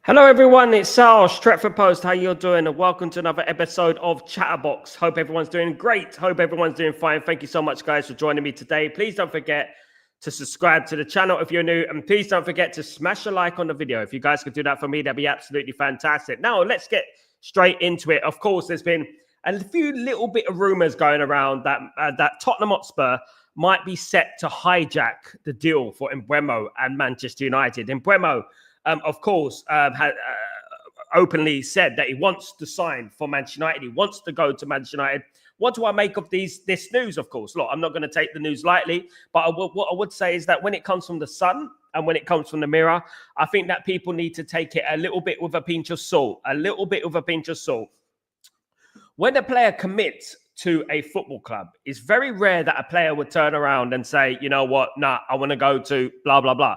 Hello everyone, it's Sal, Stretford Post. How you doing? And welcome to another episode of Chatterbox. Hope everyone's doing great. Hope everyone's doing fine. Thank you so much, guys, for joining me today. Please don't forget to subscribe to the channel if you're new. And please don't forget to smash a like on the video. If you guys could do that for me, that'd be absolutely fantastic. Now, let's get straight into it. Of course, there's been a few little bit of rumors going around that Tottenham Hotspur might be set to hijack the deal for Mbeumo and Manchester United. Mbeumo, of course, had openly said that he wants to sign for Manchester United. He wants to go to Manchester United. What do I make of this news? Of course, look, I'm not going to take the news lightly, but what I would say is that when it comes from the Sun and when it comes from the Mirror, I think that people need to take it a little bit with a pinch of salt. A little bit with a pinch of salt. When a player commits to a football club, it's very rare that a player would turn around and say, you know what, nah, I want to go to blah, blah, blah.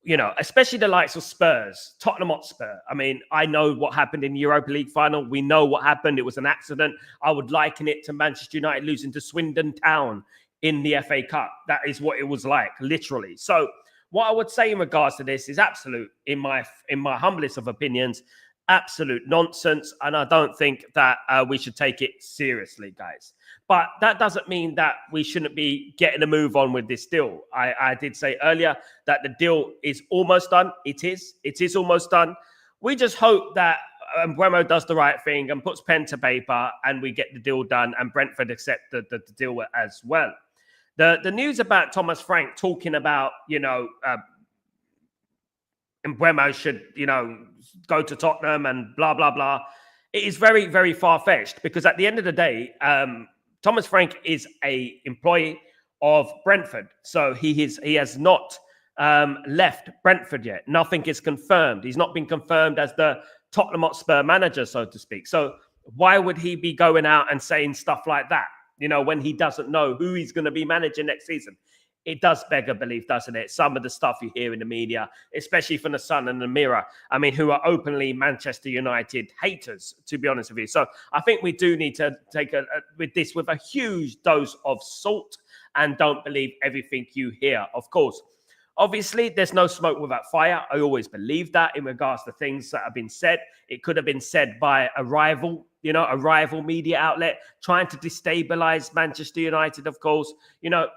You know, especially the likes of Spurs, Tottenham Hotspur. I mean, I know what happened in the Europa League final. We know what happened. It was an accident. I would liken it to Manchester United losing to Swindon Town in the FA Cup. That is what it was like, literally. So what I would say in regards to this is absolute, in my humblest of opinions, absolute nonsense. And I don't think that we should take it seriously, guys. But that doesn't mean that we shouldn't be getting a move on with this deal. I did say earlier that the deal is almost done. It is almost done. We just hope that Mbeumo does the right thing and puts pen to paper and we get the deal done and Brentford accept the deal as well. The news about Thomas Frank talking about, Mbeumo should, go to Tottenham and blah, blah, blah. It is very, very far-fetched because at the end of the day, Thomas Frank is an employee of Brentford. So he has not left Brentford yet. Nothing is confirmed. He's not been confirmed as the Tottenham Hotspur manager, so to speak. So why would he be going out and saying stuff like that, when he doesn't know who he's going to be managing next season? It does beg a belief, doesn't it? Some of the stuff you hear in the media, especially from the Sun and the Mirror, I mean, who are openly Manchester United haters, to be honest with you. So I think we do need to take with a huge dose of salt and don't believe everything you hear. Of course, obviously, there's no smoke without fire. I always believe that in regards to things that have been said. It could have been said by a rival media outlet trying to destabilize Manchester United, of course,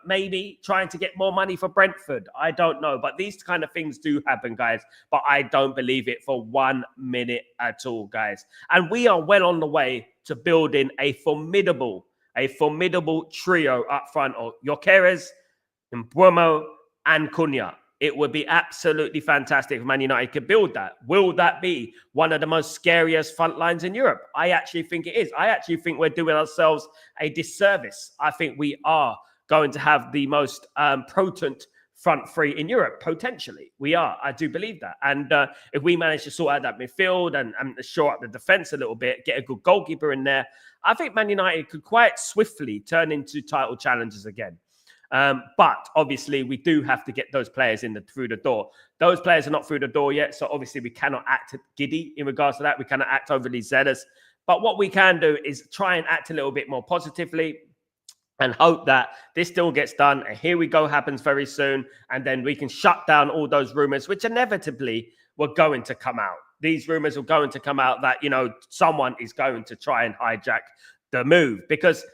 maybe trying to get more money for Brentford. I don't know. But these kind of things do happen, guys. But I don't believe it for 1 minute at all, guys. And we are well on the way to building a formidable trio up front of Gyökeres, Mbeumo, and Cunha. It would be absolutely fantastic if Man United could build that. Will that be one of the most scariest front lines in Europe? I actually think it is. I actually think we're doing ourselves a disservice. I think we are going to have the most potent front three in Europe, potentially. We are. I do believe that. And if we manage to sort out that midfield and shore up the defense a little bit, get a good goalkeeper in there, I think Man United could quite swiftly turn into title challengers again. But obviously we do have to get those players through the door. Those players are not through the door yet. So obviously we cannot act giddy in regards to that. We cannot act overly zealous. But what we can do is try and act a little bit more positively and hope that this deal gets done. And here we go happens very soon. And then we can shut down all those rumors, which inevitably were going to come out. These rumors are going to come out that, someone is going to try and hijack the move because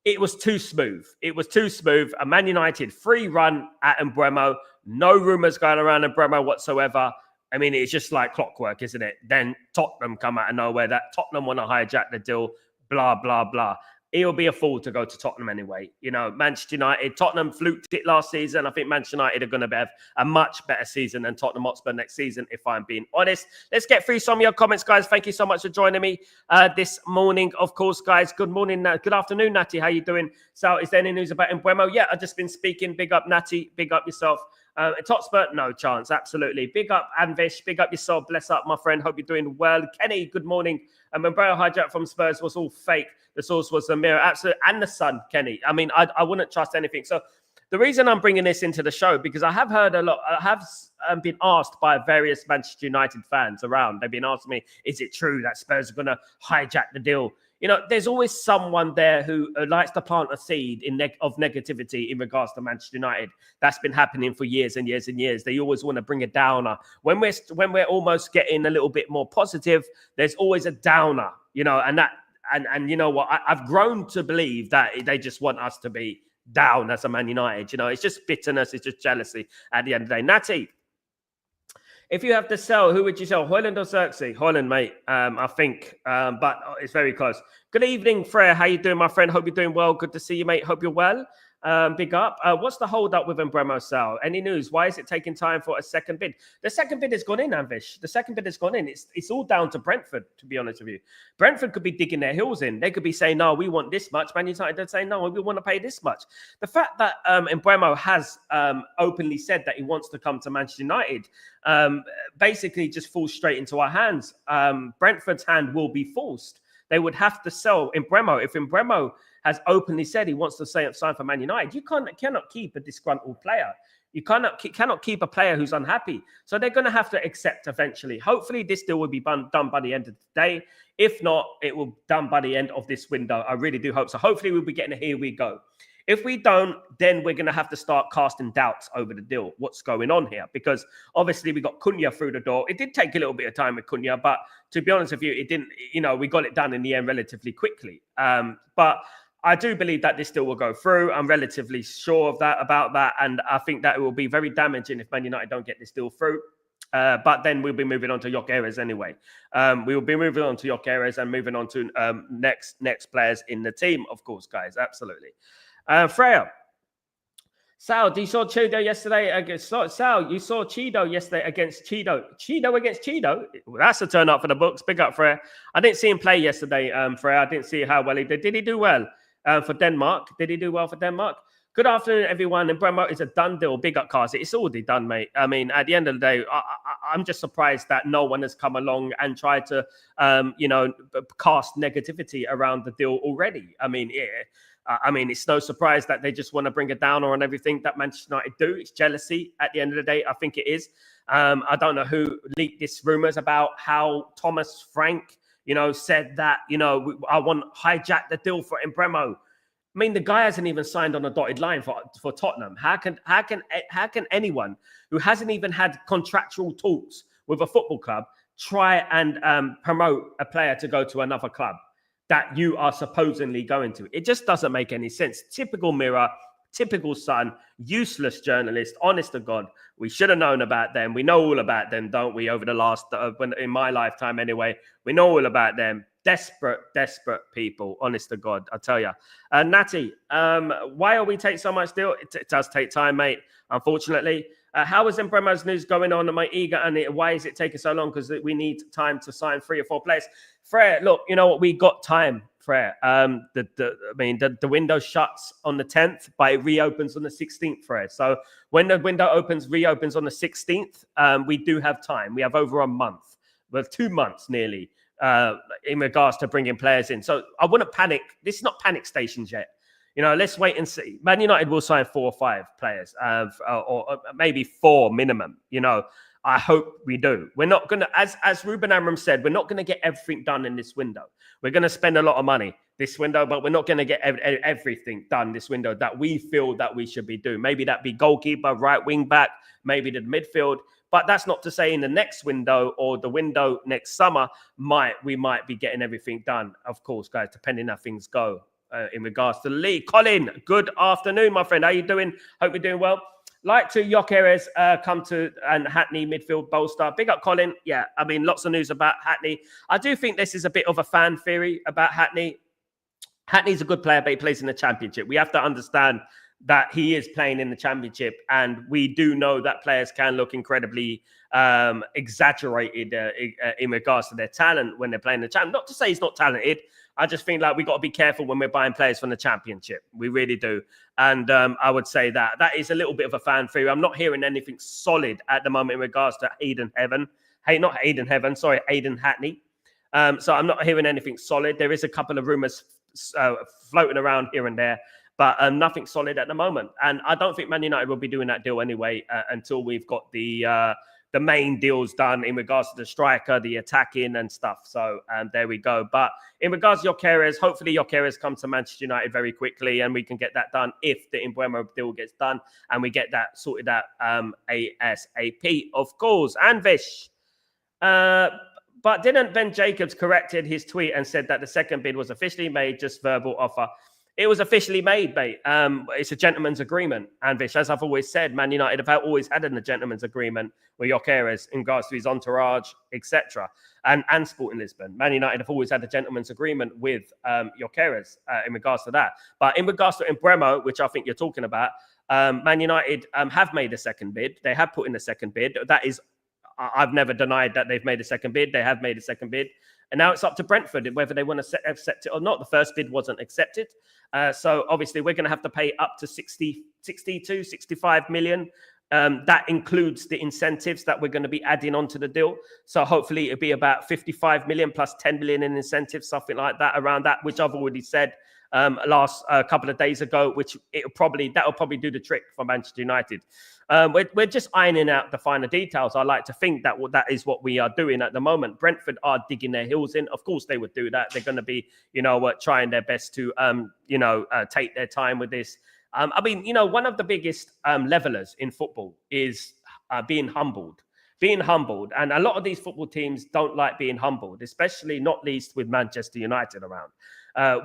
it was too smooth. It was too smooth. A Man United free run at Mbeumo. No rumors going around Mbeumo whatsoever. I mean, it's just like clockwork, isn't it? Then Tottenham come out of nowhere. That Tottenham want to hijack the deal. Blah, blah, blah. He'll be a fool to go to Tottenham anyway. Manchester United, Tottenham fluked it last season. I think Manchester United are going to have a much better season than Tottenham Hotspur next season, if I'm being honest. Let's get through some of your comments, guys. Thank you so much for joining me this morning. Of course, guys, good morning. Good afternoon, Natty. How you doing? So is there any news about Mbeumo? Yeah, I've just been speaking. Big up, Natty. Big up yourself. Hotspur, no chance. Absolutely. Big up, Anvish. Big up yourself. Bless up, my friend. Hope you're doing well. Kenny, good morning. Mbeumo hijack from Spurs was all fake. The source was the Mirror, absolutely, and the Sun, Kenny. I mean, I wouldn't trust anything. So the reason I'm bringing this into the show, because I have heard a lot, I have been asked by various Manchester United fans around. They've been asking me, is it true that Spurs are going to hijack the deal? you know, there's always someone there who likes to plant a seed of negativity in regards to Manchester United. That's been happening for years and years and years. They always want to bring a downer. When we're almost getting a little bit more positive, there's always a downer, you know, and you know what? I've grown to believe that they just want us to be down as a Man United. You know, it's just bitterness, it's just jealousy at the end of the day. Natty, if you have to sell, who would you sell, Højlund or Xerxes? Højlund, mate, I think, but it's very close. Good evening, Freya. How you doing, my friend? Hope you're doing well. Good to see you, mate. Hope you're well. Big up. What's the hold up with Mbeumo, Sal? Any news? Why is it taking time for a second bid? The second bid has gone in, Anvish. The second bid has gone in. It's all down to Brentford, to be honest with you. Brentford could be digging their heels in. They could be saying, no, we want this much. Man United say, no, we want to pay this much. The fact that Mbeumo has openly said that he wants to come to Manchester United basically just falls straight into our hands. Brentford's hand will be forced. They would have to sell Mbeumo. If Mbeumo has openly said he wants to sign for Man United, you cannot keep a disgruntled player. You cannot keep a player who's unhappy. So they're going to have to accept eventually. Hopefully this deal will be done by the end of the day. If not, it will be done by the end of this window. I really do hope so. Hopefully we'll be getting a here we go. If we don't, then we're going to have to start casting doubts over the deal. What's going on here? Because obviously we got Cunha through the door. It did take a little bit of time with Cunha, but to be honest with you, it didn't, you know, we got it done in the end relatively quickly. But I do believe that this deal will go through. I'm relatively sure of that, about that. And I think that it will be very damaging if Man United don't get this deal through. But then we'll be moving on to Gyökeres anyway. We will be moving on to Gyökeres and moving on to next players in the team, of course, guys. Absolutely. Freya, Sal, you saw Chido yesterday against Sal. You saw Chido yesterday against Chido. Chido against Chido. That's a turn up for the books. Big up, Freya. I didn't see him play yesterday, Freya. I didn't see how well he did. Did he do well for Denmark? Did he do well for Denmark? Good afternoon, everyone. And Mbeumo is a done deal. Big up, Cars. It's already done, mate. I mean, at the end of the day, I'm just surprised that no one has come along and tried to, you know, cast negativity around the deal already. I mean, it's no surprise that they just want to bring it down on everything that Manchester United do. It's jealousy at the end of the day. I think it is. I don't know who leaked this rumors about how Thomas Frank, you know, said that, you know, I want to hijack the deal for Mbeumo. I mean, the guy hasn't even signed on a dotted line for Tottenham. How can anyone who hasn't even had contractual talks with a football club try and promote a player to go to another club that you are supposedly going to? It just doesn't make any sense. Typical Mirror, typical Sun, useless journalist. Honest to God, we should have known about them. We know all about them, don't we? Over the last, in my lifetime anyway, we know all about them. Desperate people. Honest to God, I tell you. Natty, why are we take so much deal? It does take time, mate. Unfortunately. How is Mbeumo's news going on? Am I eager? And why is it taking so long? Because we need time to sign 3 or 4 players. Freya, look, you know what? We got time, Freya. The window shuts on the 10th, but it reopens on the 16th, Freya. So when the window reopens on the 16th, we do have time. We have over a month. Well, 2 months nearly in regards to bringing players in. So I wouldn't panic. This is not panic stations yet. You know, let's wait and see. Man United will sign 4 or 5 players, or maybe 4 minimum. You know, I hope we do. We're not going to, as Ruben Amorim said, we're not going to get everything done in this window. We're going to spend a lot of money this window, but we're not going to get everything done this window that we feel that we should be doing. Maybe that be goalkeeper, right wing back, maybe the midfield. But that's not to say in the next window or the window next summer, we might be getting everything done. Of course, guys, depending how things go. In regards to the league. Colin, good afternoon, my friend. How you doing? Hope you're doing well. Like to Gyökeres come to and Hackney midfield bolster. Big up, Colin. Yeah, I mean, lots of news about Hackney. I do think this is a bit of a fan theory about Hackney. Hackney's a good player, but he plays in the Championship. We have to understand that he is playing in the Championship, and we do know that players can look incredibly exaggerated in regards to their talent when they're playing the Championship. Not to say he's not talented. I just think like we got to be careful when we're buying players from the Championship. We really do. And I would say that is a little bit of a fan theory. I'm not hearing anything solid at the moment in regards to Aidan Hackney. So I'm not hearing anything solid. There is a couple of rumors floating around here and there, but nothing solid at the moment. And I don't think Man United will be doing that deal anyway until we've got the the main deals done in regards to the striker, the attacking and stuff. So there we go. But in regards to Gyökeres, hopefully Gyökeres comes to Manchester United very quickly and we can get that done if the Mbeumo deal gets done and we get that sorted out ASAP, of course. And Vish. But didn't Ben Jacobs corrected his tweet and said that the second bid was officially made, just verbal offer? It was officially made, mate. It's a gentleman's agreement. And Vish, as I've always said, Man United have always had a gentleman's agreement with Gyökeres in regards to his entourage, etc. And Sporting Lisbon. Man United have always had a gentleman's agreement with Gyökeres in regards to that. But in regards to Mbeumo, which I think you're talking about, Man United have made a second bid. They have put in a second bid. That is, I've never denied that they've made a second bid. They have made a second bid. And now it's up to Brentford whether they want to accept it or not. The first bid wasn't accepted. So obviously we're going to have to pay up to 62, 65 million. That includes the incentives that we're going to be adding onto the deal. So hopefully it'll be about 55 million plus 10 million in incentives, something like that, around that, which I've already said last couple of days ago, which that'll probably do the trick for Manchester United. We're just ironing out the finer details. I like to think that that is what we are doing at the moment. Brentford are digging their heels in. Of course, they would do that. They're going to be, trying their best to, take their time with this. I mean, one of the biggest levelers in football is being humbled. Being humbled. And a lot of these football teams don't like being humbled, especially not least with Manchester United around.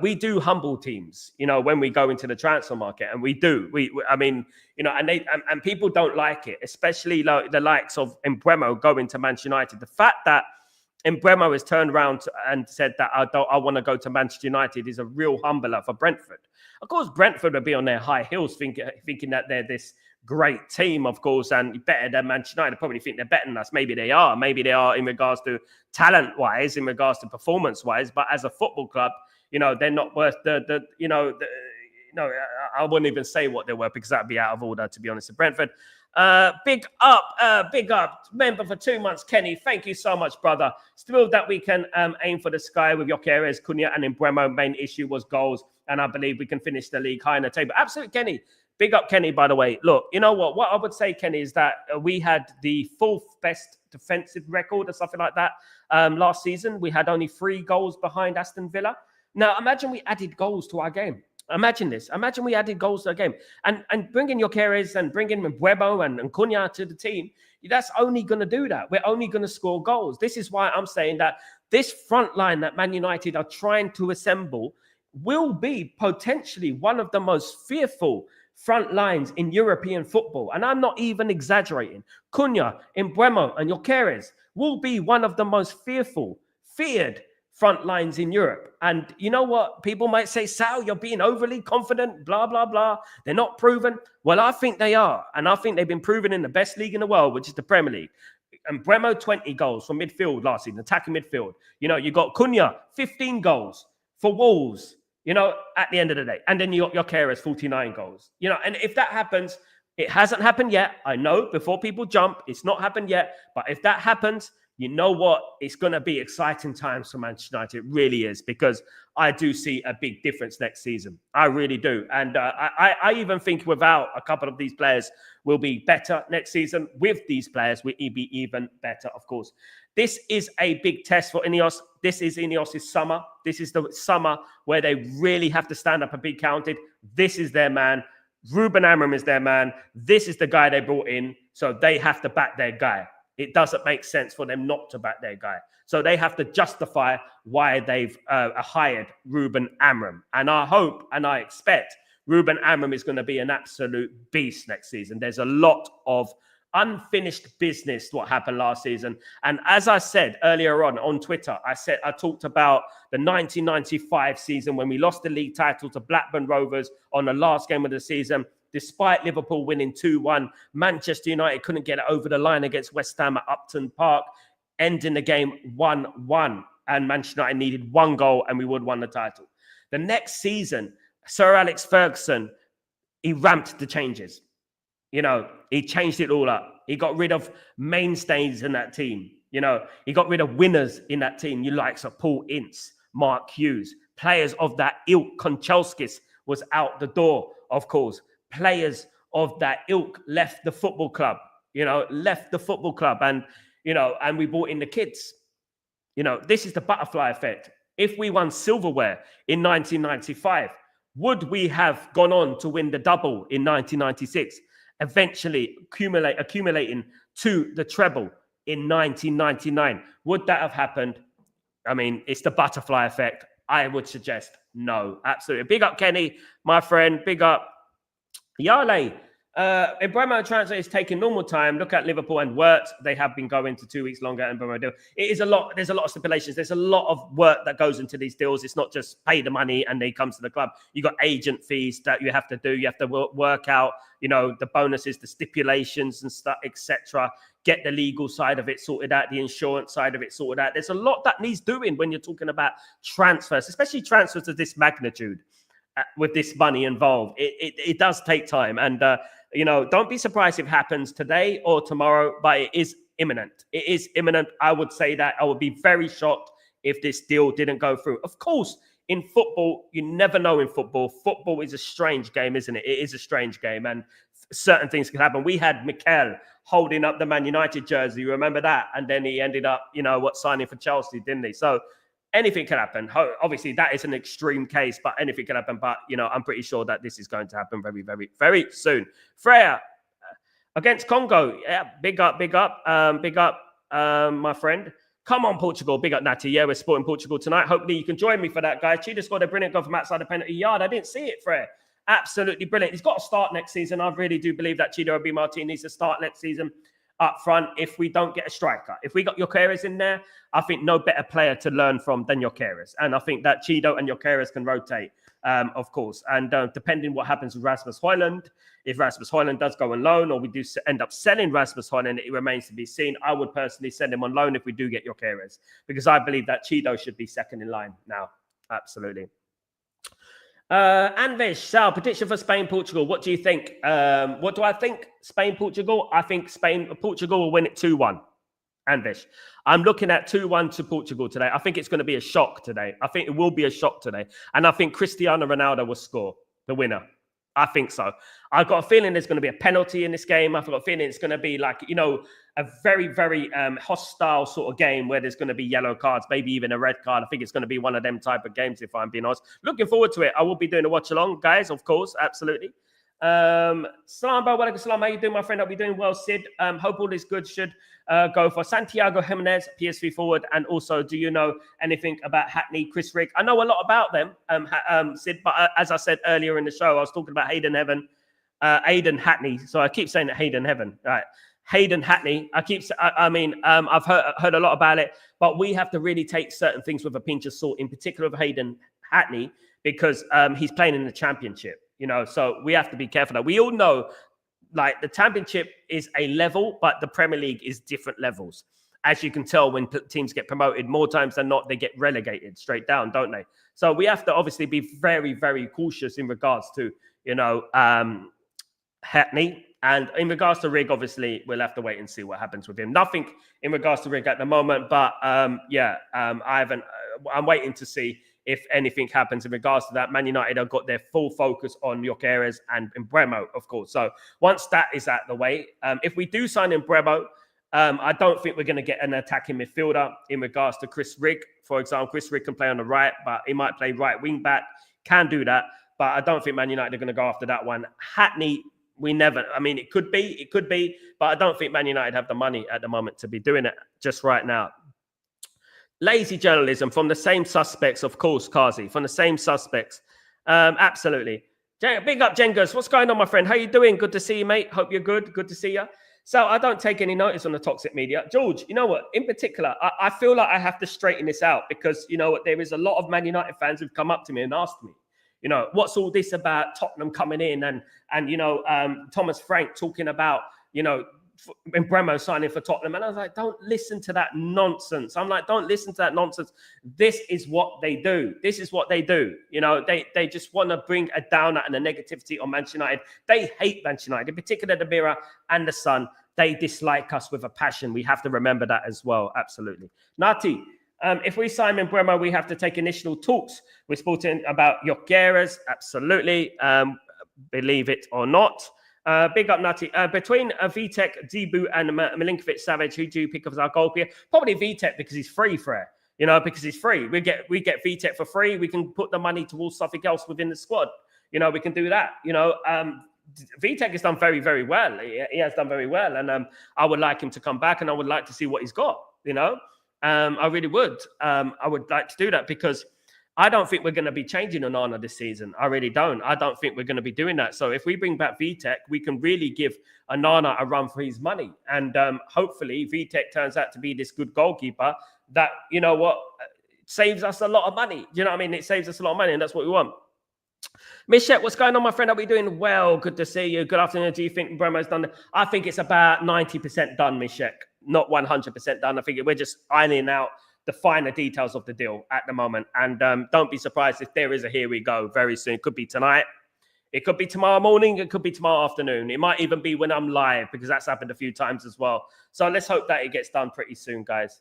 We do humble teams, when we go into the transfer market, and we do. And people don't like it, especially the likes of Mbeumo going to Manchester United. The fact that Mbeumo has turned around and said that I want to go to Manchester United is a real humbler for Brentford. Of course, Brentford would be on their high heels thinking that they're this great team, of course, and better than Manchester United. Probably think they're better than us. Maybe they are. Maybe they are in regards to talent-wise, in regards to performance-wise. But as a football club, they're not worth I wouldn't even say what they're worth because that'd be out of order, to be honest, with Brentford. Big up, member for 2 months, Kenny. Thank you so much, brother. Still that we can aim for the sky with Gyökeres, Cunha and Mbeumo. Main issue was goals, and I believe we can finish the league high in the table. Absolutely, Kenny. Big up, Kenny, by the way. Look, you know what? What I would say, Kenny, is that we had the 4th best defensive record or something like that last season. We had only 3 goals behind Aston Villa. Now, imagine we added goals to our game. Imagine this. Imagine we added goals to our game. And bringing Gyökeres and bringing Mbeumo and Cunha to the team, that's only going to do that. We're only going to score goals. This is why I'm saying that this front line that Man United are trying to assemble will be potentially one of the most fearful front lines in European football. And I'm not even exaggerating. Cunha, Mbeumo and Gyökeres will be one of the most feared front lines in Europe. And you know what? People might say, Sal, you're being overly confident, blah, blah, blah. They're not proven. Well, I think they are. And I think they've been proven in the best league in the world, which is the Premier League. And Mbeumo, 20 goals from midfield last season, attacking midfield. You got Cunha, 15 goals for Wolves, at the end of the day. And then you got Gyökeres, 49 goals. And if that happens, it hasn't happened yet. I know, before people jump, it's not happened yet. But if that happens, you know what? It's going to be exciting times for Manchester United. It really is, because I do see a big difference next season. I really do. And I even think without a couple of these players, we'll be better next season. With these players, we'll be even better, of course. This is a big test for Ineos. This is Ineos' summer. This is the summer where they really have to stand up and be counted. This is their man. Ruben Amorim is their man. This is the guy they brought in. So they have to back their guy. It doesn't make sense for them not to back their guy. So they have to justify why they've hired Ruben Amorim. And I hope and I expect Ruben Amorim is going to be an absolute beast next season. There's a lot of unfinished business what happened last season. And as I said earlier on Twitter, I talked about the 1995 season when we lost the league title to Blackburn Rovers on the last game of the season. Despite Liverpool winning 2-1, Manchester United couldn't get it over the line against West Ham at Upton Park, ending the game 1-1. And Manchester United needed 1 goal and we would have won the title. The next season, Sir Alex Ferguson, he ramped the changes. He changed it all up. He got rid of mainstays in that team. He got rid of winners in that team. You likes of Paul Ince, Mark Hughes, players of that ilk. Konchelskis was out the door, of course. Players of that ilk left the football club. left the football club, and we brought in the kids. This is the butterfly effect. If we won silverware in 1995, would we have gone on to win the double in 1996, eventually accumulating to the treble in 1999? Would that have happened? I mean, it's the butterfly effect. I would suggest no, absolutely. Big up Kenny, my friend. Big up Yale. Mbeumo transfer is taking normal time. Look at Liverpool and Wirtz. They have been going to 2 weeks longer. And Mbeumo deal. It is a lot. There's a lot of stipulations. There's a lot of work that goes into these deals. It's not just pay the money and they come to the club. You got agent fees that you have to do. You have to work out, the bonuses, the stipulations and stuff, etc. Get the legal side of it sorted out, the insurance side of it sorted out. There's a lot that needs doing when you're talking about transfers, especially transfers of this magnitude. With this money involved, it does take time, and don't be surprised if it happens today or tomorrow, but it is imminent. It is imminent. I would say that I would be very shocked if this deal didn't go through. Of course, in football, you never know. In football, football is a strange game, isn't it? It is a strange game, and certain things can happen. We had Mikel holding up the Man United jersey. You remember that? And then he ended up, signing for Chelsea, didn't he? So anything can happen. Obviously, that is an extreme case, but anything can happen. But, I'm pretty sure that this is going to happen very, very, very soon. Freya against Congo. Yeah, big up, my friend. Come on, Portugal. Big up, Natty. Yeah, we're supporting Portugal tonight. Hopefully, you can join me for that, guys. Cheetah scored a brilliant goal from outside the penalty yard. I didn't see it, Freya. Absolutely brilliant. He's got to start next season. I really do believe that Chido Obi Martin needs to start next season up front if we don't get a striker. If we got Jokeres in there, I think no better player to learn from than Jokeres. And I think that Chido and Jokeres can rotate, of course. And depending what happens with Rasmus Højlund, if Rasmus Højlund does go on loan or we do end up selling Rasmus Højlund, it remains to be seen. I would personally send him on loan if we do get Jokeres, because I believe that Chido should be second in line now. Absolutely. Anvesh, Sal, prediction for Spain, Portugal. What do you think? What do I think? Spain, Portugal. I think Portugal will win it 2-1. Anvesh, I'm looking at 2-1 to Portugal today. I think it's going to be a shock today. I think it will be a shock today. And I think Cristiano Ronaldo will score the winner. I think so. I've got a feeling there's going to be a penalty in this game. I've got a feeling it's going to be like, a very, very hostile sort of game where there's going to be yellow cards, maybe even a red card. I think it's going to be one of them type of games, if I'm being honest. Looking forward to it. I will be doing a watch along, guys, of course. Absolutely. Salam, Walaikum Salam. How you doing, my friend? I'll be doing well, Sid. Hope all is good. Should go for Santiago Jimenez, PSV forward. And also, do you know anything about Hackney, Chris Rigg? I know a lot about them, Sid, but as I said earlier in the show, I was talking about Hayden Hackney. So I keep saying Hayden Heaven. Right. Hayden Hackney. I've heard a lot about it, but we have to really take certain things with a pinch of salt, in particular with Hayden Hackney, because he's playing in the championship, so we have to be careful. Now, we all know, like, the championship is a level, but the Premier League is different levels. As you can tell, when teams get promoted, more times than not, they get relegated straight down, don't they? So we have to obviously be very, very cautious in regards to, Hackney. And in regards to Rigg, obviously, we'll have to wait and see what happens with him. Nothing in regards to Rigg at the moment, but I'm waiting to see if anything happens in regards to that. Man United have got their full focus on Jokeres and Mbeumo, of course. So once that is out the way, if we do sign Mbeumo, I don't think we're going to get an attacking midfielder in regards to Chris Rigg. For example, Chris Rigg can play on the right, but he might play right wing back. Can do that, but I don't think Man United are going to go after that one. Hackney, it could be, but I don't think Man United have the money at the moment to be doing it just right now. Lazy journalism from the same suspects, of course, Kazi, from the same suspects. Absolutely. Big up, Jengers. What's going on, my friend? How you doing? Good to see you, mate. Hope you're good. Good to see you. So I don't take any notice on the toxic media. George, you know what? In particular, I feel like I have to straighten this out because, there is a lot of Man United fans who've come up to me and asked me, what's all this about Tottenham coming in and Thomas Frank talking about, Mbeumo signing for Tottenham. And I was like, don't listen to that nonsense. Don't listen to that nonsense. This is what they do. This is what they do. They just want to bring a downer and a negativity on Manchester United. They hate Manchester United, in particular the Mirror and the Sun. They dislike us with a passion. We have to remember that as well. Absolutely. Nati, if we sign Mbeumo, we have to take initial talks with Sporting about Jokeres. Absolutely. Believe it or not. Big up, Nutty. Between Vitek, Zebu, and Milinkovic Savage, who do you pick up as our goalkeeper? Probably Vitek because he's free for it. You know, because he's free. We get Vitek for free. We can put the money towards something else within the squad. You know, we can do that. You know, Vitek has done very, very well. He has done very well. And I would like him to come back, and I would like to see what he's got, you know. I really would. I would like to do that because I don't think we're going to be changing Onana this season. I really don't. I don't think we're going to be doing that. So if we bring back Vitek, we can really give Onana a run for his money. And hopefully Vitek turns out to be this good goalkeeper that, you know what, saves us a lot of money. You know what I mean? It saves us a lot of money, and that's what we want. Michelle, what's going on, my friend? Are we doing well? Good to see you. Good afternoon. Do you think Mbeumo's done? I think it's about 90% done, Michelle. Not 100% done. I think we're just ironing out the finer details of the deal at the moment. And don't be surprised if there is a here we go very soon. It could be tonight. It could be tomorrow morning. It could be tomorrow afternoon. It might even be when I'm live, because that's happened a few times as well. So let's hope that it gets done pretty soon, guys.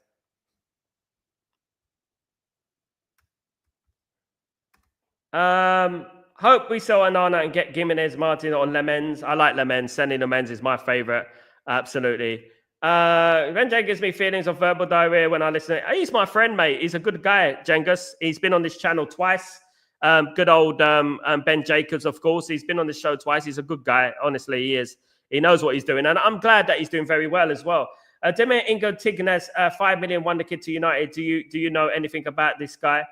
Hope we sell Onana and get Gimenez, Martin, or Lemens. I like Lemens. Sending Lemens is my favorite. Absolutely. Renjay gives me feelings of verbal diarrhea when I listen. He's my friend, mate. He's a good guy, Jengus. He's been on this channel twice. Good old Ben Jacobs, of course. He's been on this show twice. He's a good guy. Honestly, he is. He knows what he's doing. And I'm glad that he's doing very well as well. Demir Ingo Tignes, 5 million wonder kid to United. Do you know anything about this guy?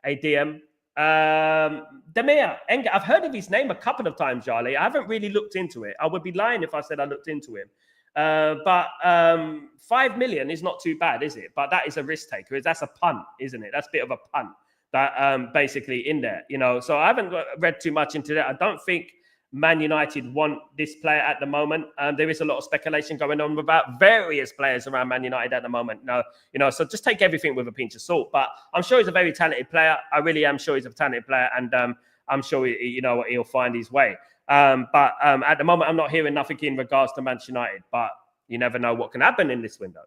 ADM. Demir Enga, I've heard of his name a couple of times, Charlie. I haven't really looked into it. I would be lying if I said I looked into him. But 5 million is not too bad, is it? But that is a risk taker. That's a punt, isn't it? That's a bit of a punt that basically in there, you know. So I haven't read too much into that. I don't think Man United want this player at the moment. There is a lot of speculation going on about various players around Man United at the moment. No, you know, so just take everything with a pinch of salt. But I'm sure he's a very talented player. I really am sure he's a talented player, and I'm sure he'll find his way. But at the moment, I'm not hearing nothing in regards to Manchester United. But you never know what can happen in this window.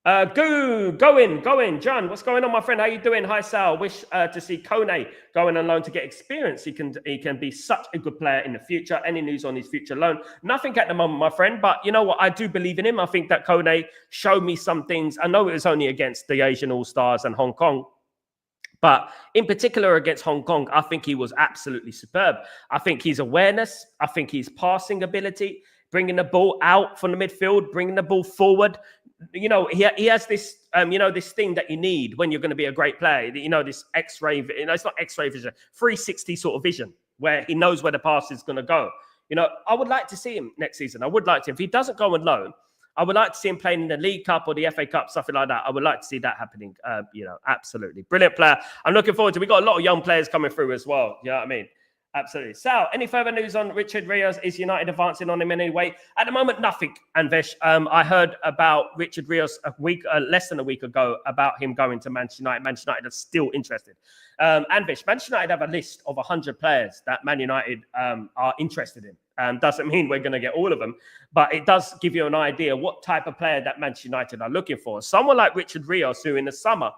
Go in. John, what's going on, my friend? How you doing? Hi, Sal. Wish to see Kone going on loan to get experience. He can be such a good player in the future. Any news on his future loan? Nothing at the moment, my friend. But you know what? I do believe in him. I think that Kone showed me some things. I know it was only against the Asian All-Stars and Hong Kong. But in particular against Hong Kong, I think he was absolutely superb. I think his awareness, I think his passing ability, bringing the ball out from the midfield, bringing the ball forward. You know, he has this, this thing that you need when you're going to be a great player. You know, this X-ray, it's not X-ray vision, 360 sort of vision where he knows where the pass is going to go. You know, I would like to see him next season. I would like to. If he doesn't go on loan, I would like to see him playing in the League Cup or the FA Cup, something like that. I would like to see that happening. Absolutely. Brilliant player. I'm looking forward to it. We've got a lot of young players coming through as well. You know what I mean? Absolutely. Sal, any further news on Richard Rios? Is United advancing on him in any way? At the moment, nothing, Anvesh. I heard about Richard Rios less than a week ago about him going to Manchester United. Manchester United are still interested. Anvesh, Manchester United have a list of 100 players that Man United are interested in. Doesn't mean we're going to get all of them, but it does give you an idea what type of player that Manchester United are looking for. Someone like Richard Rios, who in the summer,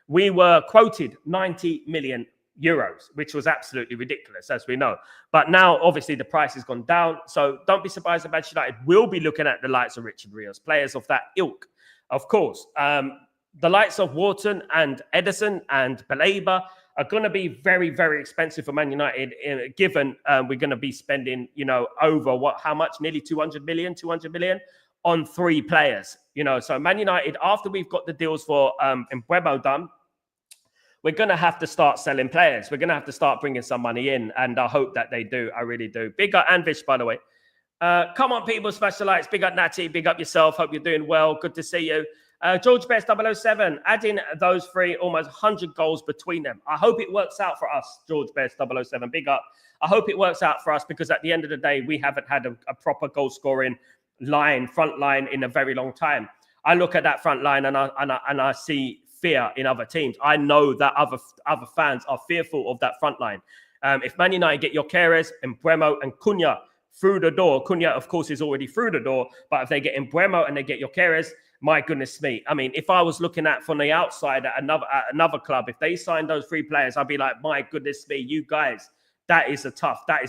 we were quoted 90 million euros, which was absolutely ridiculous, as we know. But now, obviously, the price has gone down. So don't be surprised if Manchester United will be looking at the likes of Richard Rios, players of that ilk. Of course, the likes of Wharton and Edison and Baleba are going to be very, very expensive for Man United, given we're going to be spending, over how much? Nearly 200 million on 3 players. So Man United, after we've got the deals for Mbeumo done, we're going to have to start selling players. We're going to have to start bringing some money in, and I hope that they do. I really do. Big up Anvish, by the way. Come on, people, smash the likes. Big up Natty. Big up yourself. Hope you're doing well. Good to see you. George Best 007, adding those 3, almost 100 goals between them. I hope it works out for us, George Best 007. Big up. I hope it works out for us, because at the end of the day, we haven't had a proper goal scoring front line in a very long time. I look at that front line and I see fear in other teams. I know that other fans are fearful of that front line. If Man United get Gyökeres, Mbeumo and Cunha through the door, Cunha, of course, is already through the door, but if they get Mbeumo and they get Gyökeres, my goodness me. I mean, if I was looking at from the outside at another club, if they signed those 3 players, I'd be like, my goodness me, you guys, that is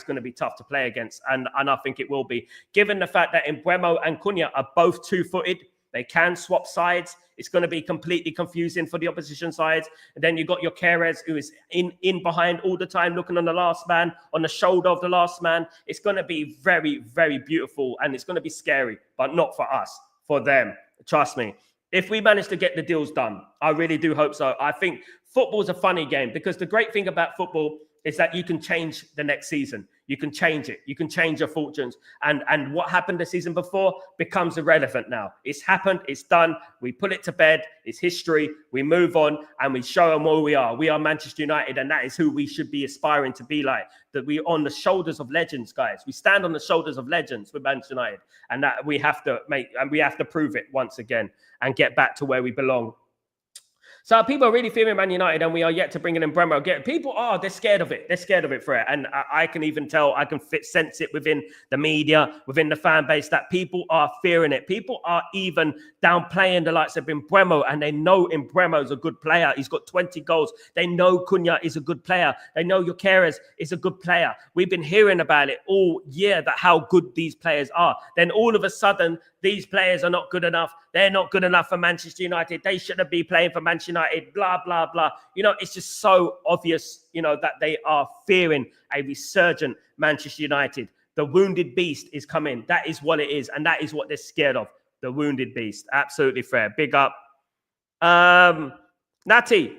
going to be tough to play against. And I think it will be, given the fact that Mbeumo and Cunha are both two-footed. They can swap sides. It's going to be completely confusing for the opposition sides. And then you got your Keres, who is in behind all the time, looking on the last man, on the shoulder of the last man. It's going to be very, very beautiful, and it's going to be scary, but not for us, for them. Trust me. If we manage to get the deals done, I really do hope so. I think football's a funny game, because the great thing about football is that you can change the next season. You can change it. You can change your fortunes. And what happened the season before becomes irrelevant now. It's happened. It's done. We put it to bed. It's history. We move on and we show them who we are. We are Manchester United, and that is who we should be aspiring to be like. That we're on the shoulders of legends, guys. We stand on the shoulders of legends with Manchester United. And that we have to prove it once again and get back to where we belong. So people are really fearing Man United, and we are yet to bring in Mbeumo again. People are, they're scared of it. They're scared of it for it. And I can even tell, I can sense it within the media, within the fan base, that people are fearing it. People are even downplaying the likes of Mbeumo, and they know Mbeumo is a good player. He's got 20 goals. They know Cunha is a good player. They know Keres is a good player. We've been hearing about it all year, that how good these players are. Then all of a sudden, these players are not good enough. They're not good enough for Manchester United. They shouldn't be playing for Manchester United, blah, blah, blah. You know, it's just so obvious, you know, that they are fearing a resurgent Manchester United. The wounded beast is coming. That is what it is. And that is what they're scared of. The wounded beast. Absolutely fair. Big up. Natty,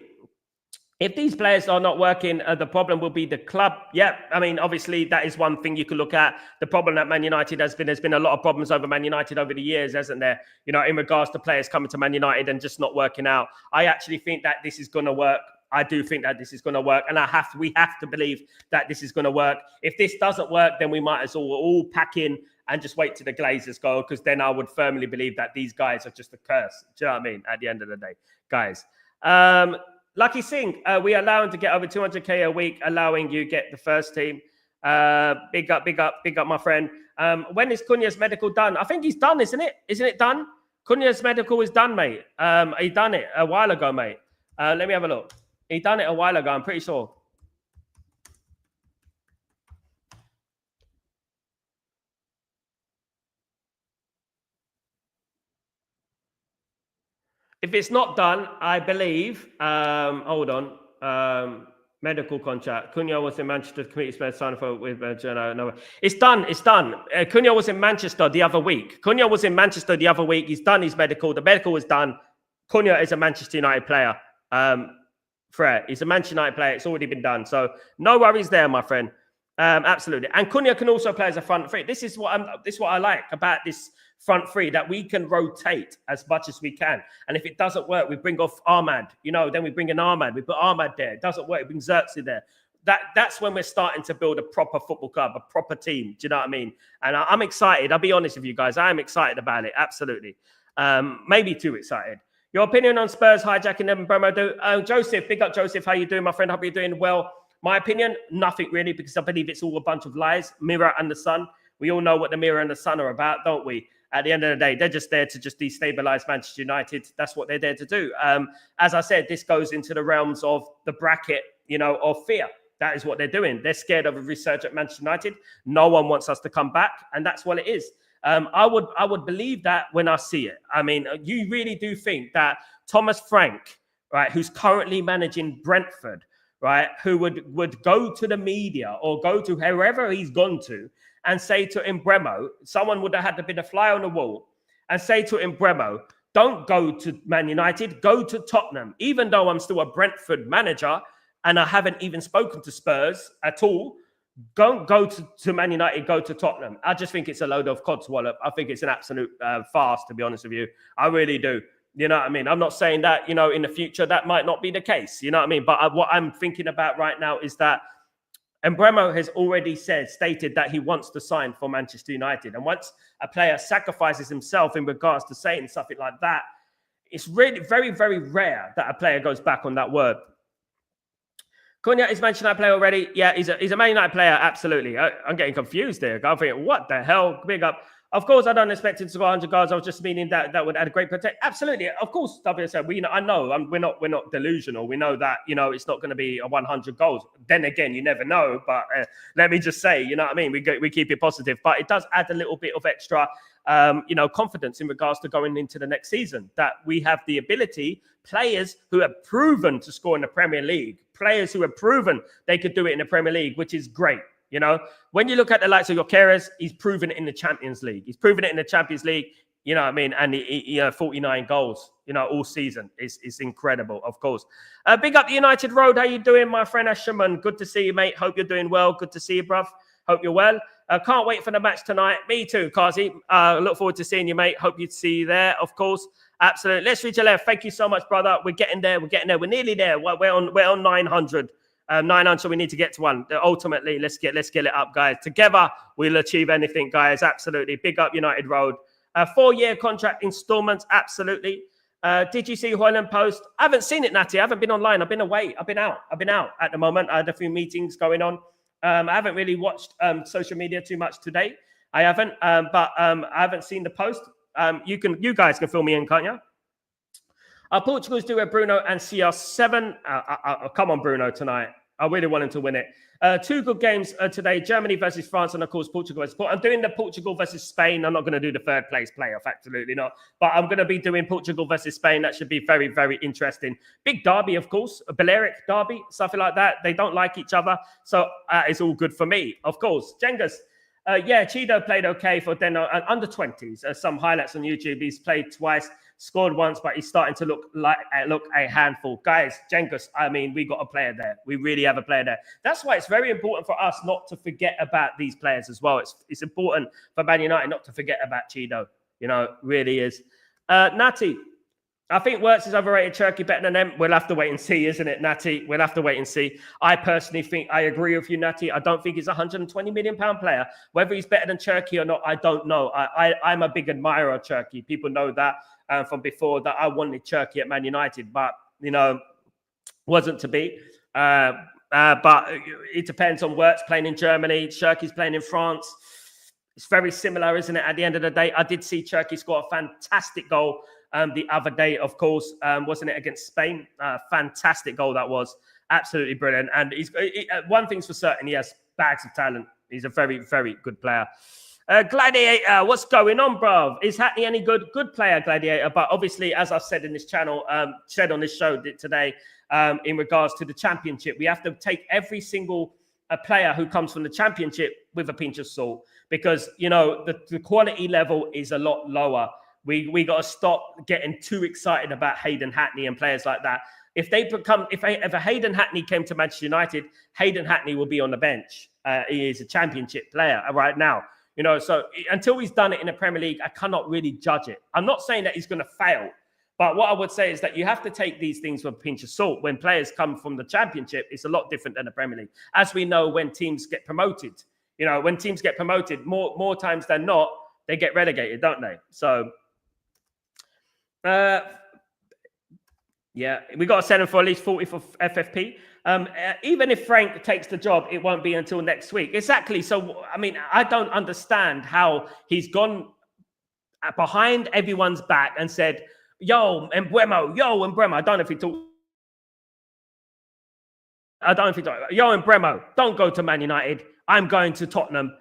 if these players are not working, the problem will be the club. Yeah, I mean, obviously, that is one thing you can look at. The problem that Man United has been, there's been a lot of problems over Man United over the years, hasn't there? You know, in regards to players coming to Man United and just not working out. I actually think that this is going to work. I do think that this is going to work. And we have to believe that this is going to work. If this doesn't work, then we might as well all pack in and just wait till the Glazers go, because then I would firmly believe that these guys are just a curse. Do you know what I mean? At the end of the day, guys. Lucky Singh, we allow him to get over 200K a week, allowing you get the first team. Big up, my friend. When is Cunha's medical done? I think he's done, isn't it? Isn't it done? Cunha's medical is done, mate. He done it a while ago, mate. Let me have a look. He done it a while ago, I'm pretty sure. If it's not done, I believe, hold on, medical contract. Cunha was in Manchester, committee spent sign for with no. It's done. It's done. Cunha was in Manchester the other week. He's done his medical. The medical was done. Cunha is a Manchester United player. Fred, he's a Manchester United player. It's already been done. So no worries there, my friend. Absolutely. And Cunha can also play as a front three. This is what I like about this front three, that we can rotate as much as we can. And if it doesn't work, we bring off Ahmad. You know, then we bring in Ahmad. We put Ahmad there. It doesn't work. We bring Xerxes there. That's when we're starting to build a proper football club, a proper team. Do you know what I mean? And I'm excited. I'll be honest with you guys. I am excited about it. Absolutely. Maybe too excited. Your opinion on Spurs hijacking them, Mbeumo? Joseph, big up, Joseph. How you doing, my friend? Hope you're doing well. My opinion, nothing really, because I believe it's all a bunch of lies. Mirror and the Sun. We all know what the Mirror and the Sun are about, don't we? At the end of the day, they're just there to just destabilize Manchester United. That's what they're there to do. As I said, this goes into the realms of the bracket, you know, of fear. That is what they're doing. They're scared of a resurgent at Manchester United. No one wants us to come back, and that's what it is. I would believe that when I see it. I mean, you really do think that Thomas Frank, right, who's currently managing Brentford, right, who would go to the media or go to wherever he's gone to and say to Mbeumo, someone would have had to be a fly on the wall and say to Mbeumo, don't go to Man United, go to Tottenham. Even though I'm still a Brentford manager and I haven't even spoken to Spurs at all, don't go to Man United, go to Tottenham. I just think it's a load of codswallop. I think it's an absolute farce, to be honest with you. I really do. You know what I mean? I'm not saying that, you know, in the future that might not be the case. You know what I mean? But what I'm thinking about right now is that Mbeumo has already stated that he wants to sign for Manchester United. And once a player sacrifices himself in regards to saying something like that, it's really very, very rare that a player goes back on that word. Cunha is Manchester United player already. Yeah, he's a Man United player. Absolutely. I'm getting confused there. I'm thinking, what the hell? Big up. Of course, I don't expect him to score 100 goals. I was just meaning that would add a great protect. Absolutely, of course. WSL, I know we're not delusional. We know that it's not going to be a 100 goals. Then again, you never know. But let me just say, you know what I mean. We keep it positive, but it does add a little bit of extra, confidence in regards to going into the next season. That we have the ability, players who have proven to score in the Premier League, players who have proven they could do it in the Premier League, which is great. When you look at the likes of Jokeres, he's proven it in the Champions League. He's proven it in the Champions League, you know what I mean? And he 49 goals, all season. It's incredible, of course. Big up the United Road. How you doing, my friend Asherman? Good to see you, mate. Hope you're doing well. Good to see you, bruv. Hope you're well. Can't wait for the match tonight. Me too, Kazi. Look forward to seeing you, mate. Hope you see you there, of course. Absolutely. Let's reach a left. Thank you so much, brother. We're getting there. We're nearly there. We're on 900. 900, so we need to get to one. Ultimately, let's get it up, guys. Together, we'll achieve anything, guys. Absolutely. Big up United Road. 4-year contract installments. Absolutely. Did you see Hoyland post? I haven't seen it, Natty. I haven't been online. I've been away. I've been out at the moment. I had a few meetings going on. I haven't really watched social media too much today. I haven't, but I haven't seen the post. You guys can fill me in, can't you? Portugal's do a Bruno and CR7. Come on, Bruno, tonight. I really want him to win it. 2 good games today. Germany versus France and, of course, Portugal versus Portugal. I'm doing the Portugal versus Spain. I'm not going to do the third place playoff. Absolutely not. But I'm going to be doing Portugal versus Spain. That should be very, very interesting. Big derby, of course. A Balearic derby, something like that. They don't like each other. So it's all good for me, of course. Jengas. Chido played okay for Denno and under 20s. Some highlights on YouTube. He's played twice, scored once, but he's starting to look a handful. Guys, Jenkus, I mean, we got a player there. We really have a player there. That's why it's very important for us not to forget about these players as well. It's important for Man United not to forget about Chido. Really is. Natty, I think Wirtz is overrated. Cherki better than them. We'll have to wait and see, isn't it, Natty? We'll have to wait and see. I personally think I agree with you, Natty. I don't think he's a £120 million player. Whether he's better than Cherki or not, I don't know. I'm a big admirer of Cherki. People know that from before, that I wanted Cherki at Man United, but wasn't to be. But it depends on Wirtz playing in Germany. Cherki's playing in France. It's very similar, isn't it? At the end of the day, I did see Cherki score a fantastic goal the other day, of course, wasn't it, against Spain? Fantastic goal that was. Absolutely brilliant. And one thing's for certain, he has bags of talent. He's a very, very good player. Gladiator, what's going on, bro? Is Hackney any good? Good player, Gladiator. But obviously, as I've said in this channel, said on this show today, in regards to the championship, we have to take every single player who comes from the championship with a pinch of salt, because, the quality level is a lot lower. We got to stop getting too excited about Hayden Hackney and players like that. If a Hayden Hackney came to Manchester United, Hayden Hackney will be on the bench. He is a championship player right now. So until he's done it in the Premier League, I cannot really judge it. I'm not saying that he's going to fail, but what I would say is that you have to take these things with a pinch of salt. When players come from the championship, it's a lot different than the Premier League. As we know, when teams get promoted, when teams get promoted, more times than not, they get relegated, don't they? So, yeah, we got to send him for at least 40 for FFP. Even if Frank takes the job, it won't be until next week. Exactly. So, I mean, I don't understand how he's gone behind everyone's back and said, yo, Mbeumo. I don't know if he talked. Yo, Mbeumo, don't go to Man United. I'm going to Tottenham.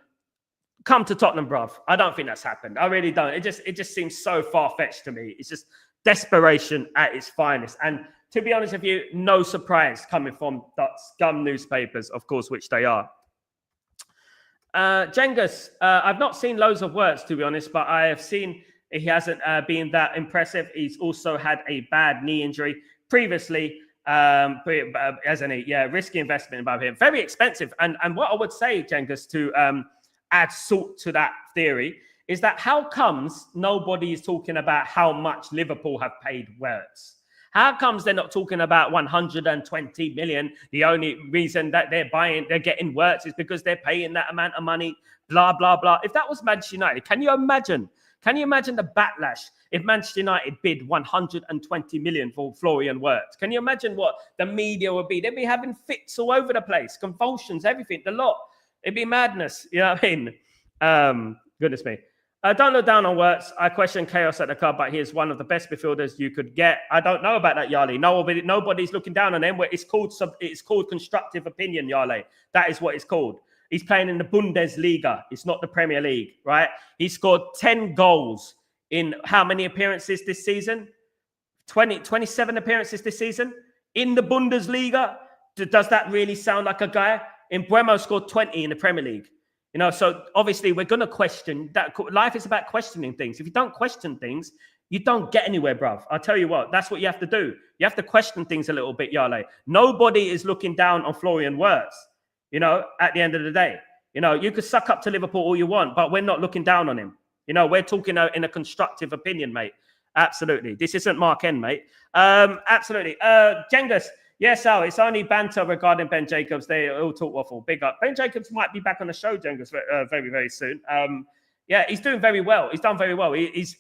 Come to Tottenham, bruv. I don't think that's happened. I really don't. It just seems so far-fetched to me. It's just desperation at its finest. And to be honest with you, no surprise coming from the scum newspapers, of course, which they are. Jengus, I've not seen loads of works, to be honest, but I have seen he hasn't been that impressive. He's also had a bad knee injury previously, hasn't he? Yeah, risky investment about him. Very expensive. And what I would say, Jengus, to add salt to that theory, is that how comes nobody is talking about how much Liverpool have paid Wirtz? How comes they're not talking about 120 million? The only reason that they're getting Wirtz is because they're paying that amount of money, blah, blah, blah. If that was Manchester United, can you imagine the backlash if Manchester United bid 120 million for Florian Wirtz? Can you imagine what the media would be? They'd be having fits all over the place, convulsions, everything, the lot. It'd be madness. You know what I mean? Goodness me. Don't look down on Wirtz. I question chaos at the club, but he is one of the best midfielders you could get. I don't know about that, Yali. Nobody's looking down on him. It's called constructive opinion, Yali. That is what it's called. He's playing in the Bundesliga. It's not the Premier League, right? He scored 10 goals in how many appearances this season? 27 appearances this season in the Bundesliga. Does that really sound like a guy? Mbeumo scored 20 in the Premier League. You know, so obviously we're going to question that. Life is about questioning things. If you don't question things, you don't get anywhere, bruv. I'll tell you what, that's what you have to do. You have to question things a little bit, Yale. Nobody is looking down on Florian Wirtz, you know, at the end of the day. You know, you could suck up to Liverpool all you want, but we're not looking down on him. You know, we're talking in a constructive opinion, mate. Absolutely. This isn't Mark N, mate. Absolutely. Jengus. Yes, Al, it's only banter regarding Ben Jacobs. They all talk waffle. Big up. Ben Jacobs might be back on the show, Jengus, very, very soon. Yeah, he's doing very well. He's done very well. He's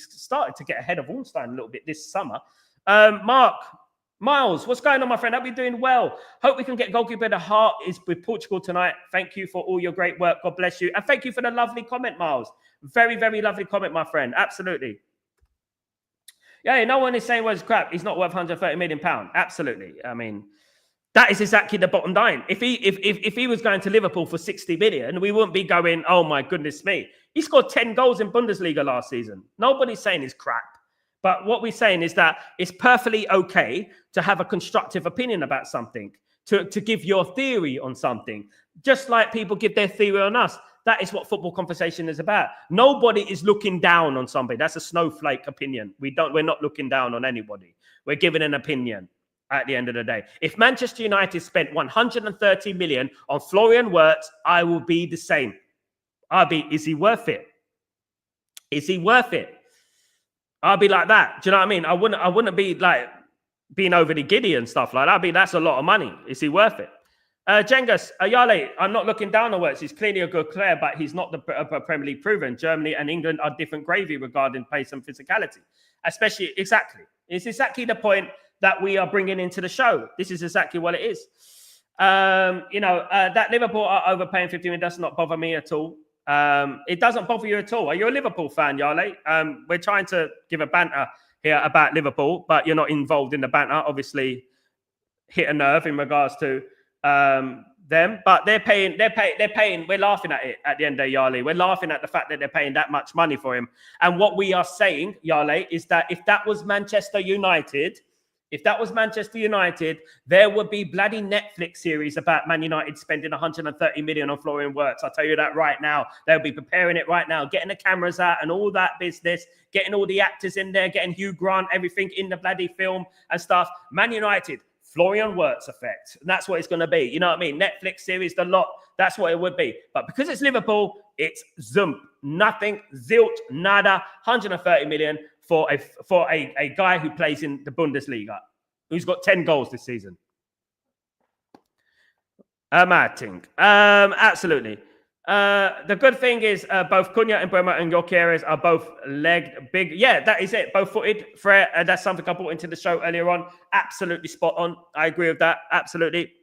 started to get ahead of Ornstein a little bit this summer. Miles, what's going on, my friend? Hope you're doing well. Hope we can get goalkeeper. The heart is with Portugal tonight. Thank you for all your great work. God bless you. And thank you for the lovely comment, Miles. Very, very lovely comment, my friend. Absolutely. Yeah, no one is saying was crap. He's not worth £130 million. Absolutely. I mean, that is exactly the bottom line. If he was going to Liverpool for 60 million, we wouldn't be going, oh my goodness me. He scored 10 goals in Bundesliga last season. Nobody's saying he's crap. But what we're saying is that it's perfectly okay to have a constructive opinion about something, to give your theory on something, just like people give their theory on us. That is what football conversation is about. Nobody is looking down on somebody. That's a snowflake opinion. We're not looking down on anybody. We're giving an opinion at the end of the day. If Manchester United spent 130 million on Florian Wirtz, I will be the same. Is he worth it? Is he worth it? I'll be like that. Do you know what I mean? I wouldn't be like being overly giddy and stuff like that. That's a lot of money. Is he worth it? Jengus, Ayale, I'm not looking down on Wirtz. He's clearly a good player, but he's not the Premier League proven. Germany and England are different gravy regarding pace and physicality. Exactly. It's exactly the point that we are bringing into the show. This is exactly what it is. That Liverpool are overpaying 50 million does not bother me at all. It doesn't bother you at all. Are you a Liverpool fan, Yale? We're trying to give a banter here about Liverpool, but you're not involved in the banter. Obviously, hit a nerve in regards to them, but they're paying. We're laughing at it at the end of Yale. We're laughing at the fact that they're paying that much money for him. And what we are saying, Yale, is that if that was Manchester United, there would be bloody Netflix series about Man United spending 130 million on Florian Wirtz. I'll tell you that right now. They'll be preparing it right now, getting the cameras out and all that business, getting all the actors in there, getting Hugh Grant, everything in the bloody film and stuff. Man United, Florian Wirtz effect. And that's what it's going to be. You know what I mean? Netflix series, the lot. That's what it would be. But because it's Liverpool, it's zoom. Nothing, zilch, nada, 130 million for a guy who plays in the Bundesliga, who's got 10 goals this season. Mad thing. Absolutely. The good thing is both Cunha and Mbeumo and Gyökeres are both legged big. Yeah, that is it. Both footed. Fred, that's something I brought into the show earlier on. Absolutely spot on. I agree with that. Absolutely.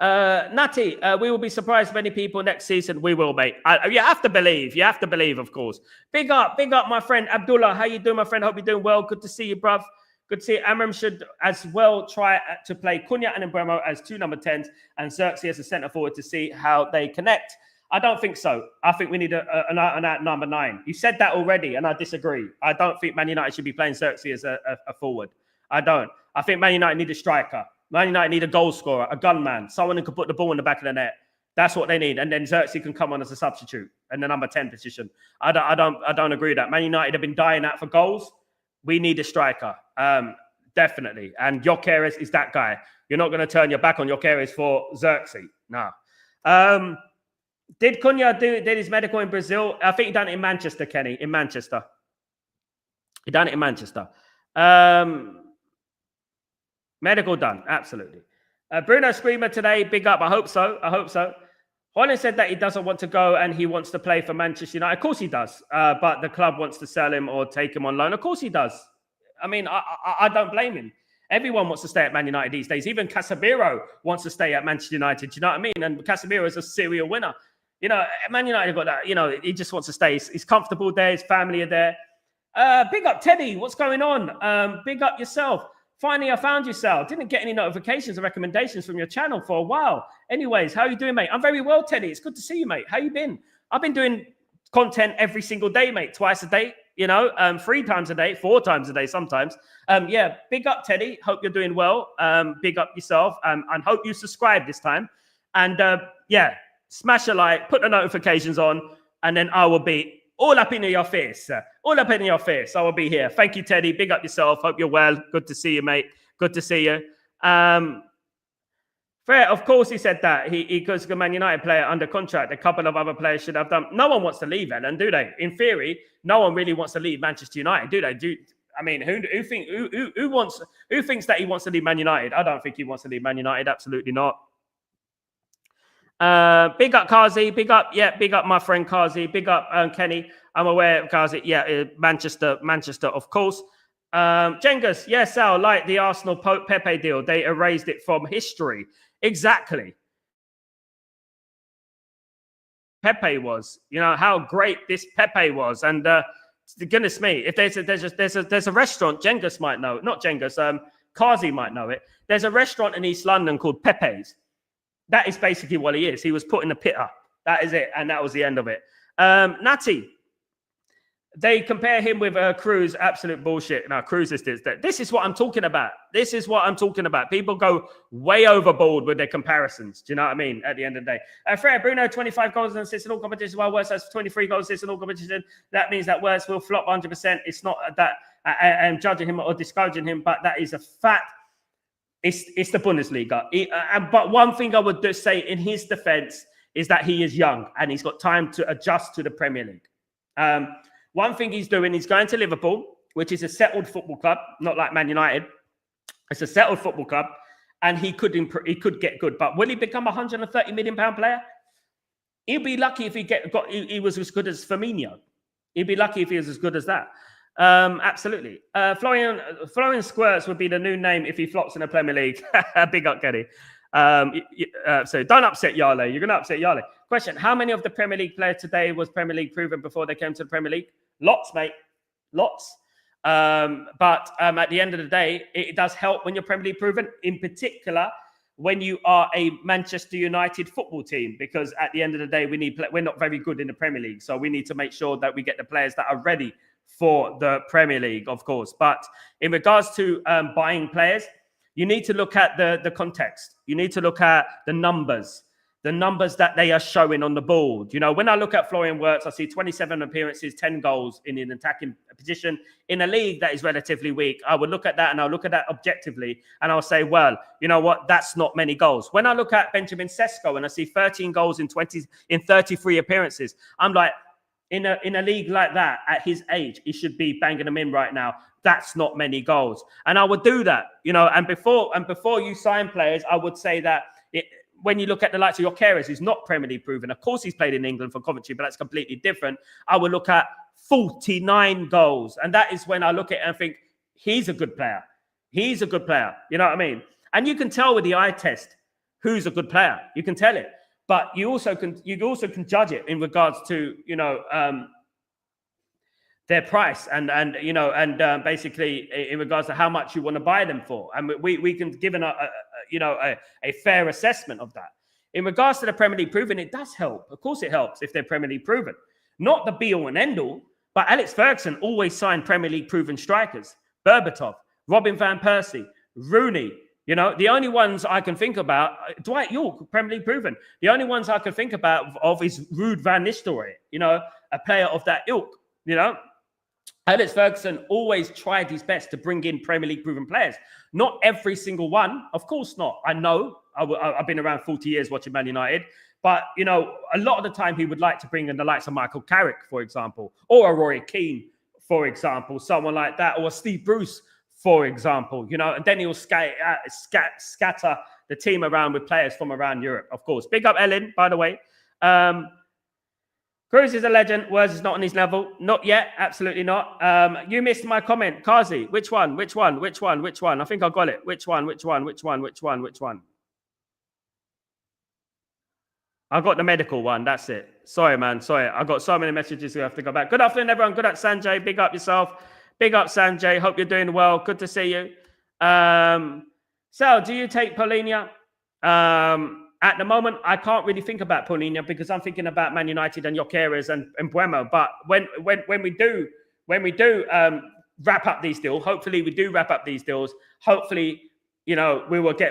Natty, we will be surprised many people next season. We will, mate. You have to believe. You have to believe, of course. Big up, my friend Abdullah. How you doing, my friend? Hope you're doing well. Good to see you, bruv. Good to see you. Amram should as well try to play Cunha and Mbeumo as two number 10s and Xerxes as a centre forward to see how they connect. I don't think so. I think we need an out number 9. You said that already, and I disagree. I don't think Man United should be playing Xerxes as a forward. I don't. I think Man United need a striker. Man United need a goal scorer, a gunman, someone who can put the ball in the back of the net. That's what they need. And then Xerxes can come on as a substitute in the number 10 position. I don't agree with that. Man United have been dying out for goals. We need a striker. Definitely. And Gyökeres is that guy. You're not going to turn your back on Gyökeres for Xerxes. No. Did Cunha did his medical in Brazil? I think he done it in Manchester, Kenny. In Manchester. He done it in Manchester. Medical done. Absolutely. Bruno Screamer today. Big up. I hope so. Holland said that he doesn't want to go and he wants to play for Manchester United. Of course he does. But the club wants to sell him or take him on loan. Of course he does. I mean, I don't blame him. Everyone wants to stay at Man United these days. Even Casemiro wants to stay at Manchester United. Do you know what I mean? And Casemiro is a serial winner. You know, Man United got that. You know, he just wants to stay. He's comfortable there. His family are there. Big up Teddy. What's going on? Big up yourself. Finally, I found you, Sal. Didn't get any notifications or recommendations from your channel for a while. Anyways, how are you doing, mate? I'm very well, Teddy. It's good to see you, mate. How you been? I've been doing content every single day, mate. Twice a day, you know, 3 times a day, 4 times a day sometimes. Yeah, big up, Teddy. Hope you're doing well. Big up yourself. And hope you subscribe this time. And yeah, smash a like, put the notifications on, and then I will be all up in your face. All up in your face. I will be here. Thank you, Teddy. Big up yourself. Hope you're well. Good to see you, mate. Good to see you. Fair, of course he said that. He goes to a Man United player under contract. A couple of other players should have done. No one wants to leave, Ellen, do they? In theory, no one really wants to leave Manchester United, do they? I mean, who thinks that he wants to leave Man United? I don't think he wants to leave Man United. Absolutely not. Big up Kazi, big up my friend Kazi, big up Kenny. I'm aware of Kazi, Manchester, of course. Jengus, yes, Sal, like the Arsenal Pepe deal, they erased it from history. Exactly. Pepe was, you know how great this Pepe was, and goodness me, if there's a restaurant, Jengus might know, not Jengus, Kazi might know it. There's a restaurant in East London called Pepe's. That is basically what he is. He was put in a pit up. That is it. And that was the end of it. Natty, they compare him with Cruz. Absolute bullshit. No, Cruz is this. This is what I'm talking about. This is what I'm talking about. People go way overboard with their comparisons. Do you know what I mean? At the end of the day. Fred Bruno, 25 goals and assists in all competitions, while Worst has 23 goals and assists in all competitions. That means that Worst will flop 100%. It's not that I'm judging him or discouraging him, but that is a fact. It's the Bundesliga. But one thing I would just say in his defense is that he is young and he's got time to adjust to the Premier League. One thing he's doing, he's going to Liverpool, which is a settled football club, not like Man United. It's a settled football club, and he could get good. But will he become a £130 million player? He'll be lucky if he was as good as Firmino. He'd be lucky if he was as good as that. Absolutely. Florian Squirts would be the new name if he flops in the Premier League. Big up, Kenny. So don't upset Yale. You're going to upset Yale. Question: how many of the Premier League players today was Premier League proven before they came to the Premier League? Lots, mate. Lots. But at the end of the day, it does help when you're Premier League proven, in particular when you are a Manchester United football team, because at the end of the day, we're not very good in the Premier League. So we need to make sure that we get the players that are ready for the Premier League, of course. But in regards to buying players, you need to look at the context. You need to look at the numbers that they are showing on the board. You know, when I look at Florian Wirtz, I see 27 appearances, 10 goals in an attacking position in a league that is relatively weak. I would look at that and I'll look at that objectively and I'll say, well, you know what? That's not many goals. When I look at Benjamin Sesko and I see 13 goals in 33 appearances, I'm like, in a league like that, at his age, he should be banging them in right now. That's not many goals. And I would do that, you know, and before you sign players, I would say that when you look at the likes of your Carers, who's not Premier League proven, of course he's played in England for Coventry, but that's completely different. I would look at 49 goals. And that is when I look at it and think, he's a good player. He's a good player. You know what I mean? And you can tell with the eye test who's a good player. You can tell it. But you also can judge it in regards to, you know, their price and basically in regards to how much you want to buy them for. And we can give a fair assessment of that. In regards to the Premier League proven, it does help. Of course it helps if they're Premier League proven. Not the be all and end all, but Alex Ferguson always signed Premier League proven strikers. Berbatov, Robin van Persie, Rooney. You know, the only ones I can think about, Dwight York, Premier League proven. The only ones I can think about of is Ruud van Nistelrooy, you know, a player of that ilk, you know. Alex Ferguson always tried his best to bring in Premier League proven players. Not every single one, of course not. I know, I've been around 40 years watching Man United, but, you know, a lot of the time he would like to bring in the likes of Michael Carrick, for example, or a Roy Keane, for example, someone like that, or Steve Bruce, for example, you know, and then he'll scatter the team around with players from around Europe, of course. Big up Ellen, by the way. Cruz is a legend. Words is not on his level. Not yet. Absolutely not. You missed my comment. Kazi, which one? Which one? Which one? Which one? I think I got it. Which one? Which one? Which one? Which one? Which one? I got the medical one. That's it. Sorry, man. Sorry. I got so many messages. We have to go back. Good afternoon, everyone. Good up, Sanjay. Big up yourself. Big up, Sanjay. Hope you're doing well. Good to see you. Sal, do you take Paulinho? At the moment, I can't really think about Paulinho because I'm thinking about Man United and Gyökeres and Mbeumo. But when we do wrap up these deals, hopefully we do wrap up these deals. Hopefully, you know,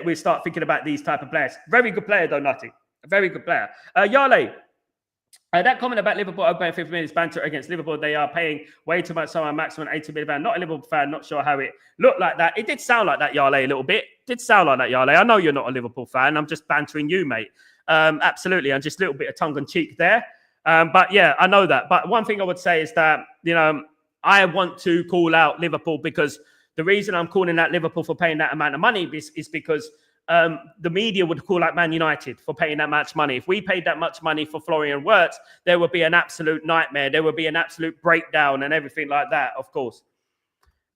we start thinking about these type of players. Very good player, though, Nutty. A very good player. Yale, that comment about Liverpool opening 50 minutes banter against Liverpool, they are paying way too much, so a maximum 80 million pound. Not a Liverpool fan, not sure how it looked like that. It did sound like that, Yale, a little bit. It did sound like that, Yale. I know you're not a Liverpool fan. I'm just bantering you, mate. Absolutely. And just a little bit of tongue-in-cheek there. But yeah, I know that. But one thing I would say is that, you know, I want to call out Liverpool because the reason I'm calling out Liverpool for paying that amount of money is because the media would call out Man United for paying that much money. If we paid that much money for Florian Wirtz, there would be an absolute nightmare. There would be an absolute breakdown and everything like that, of course.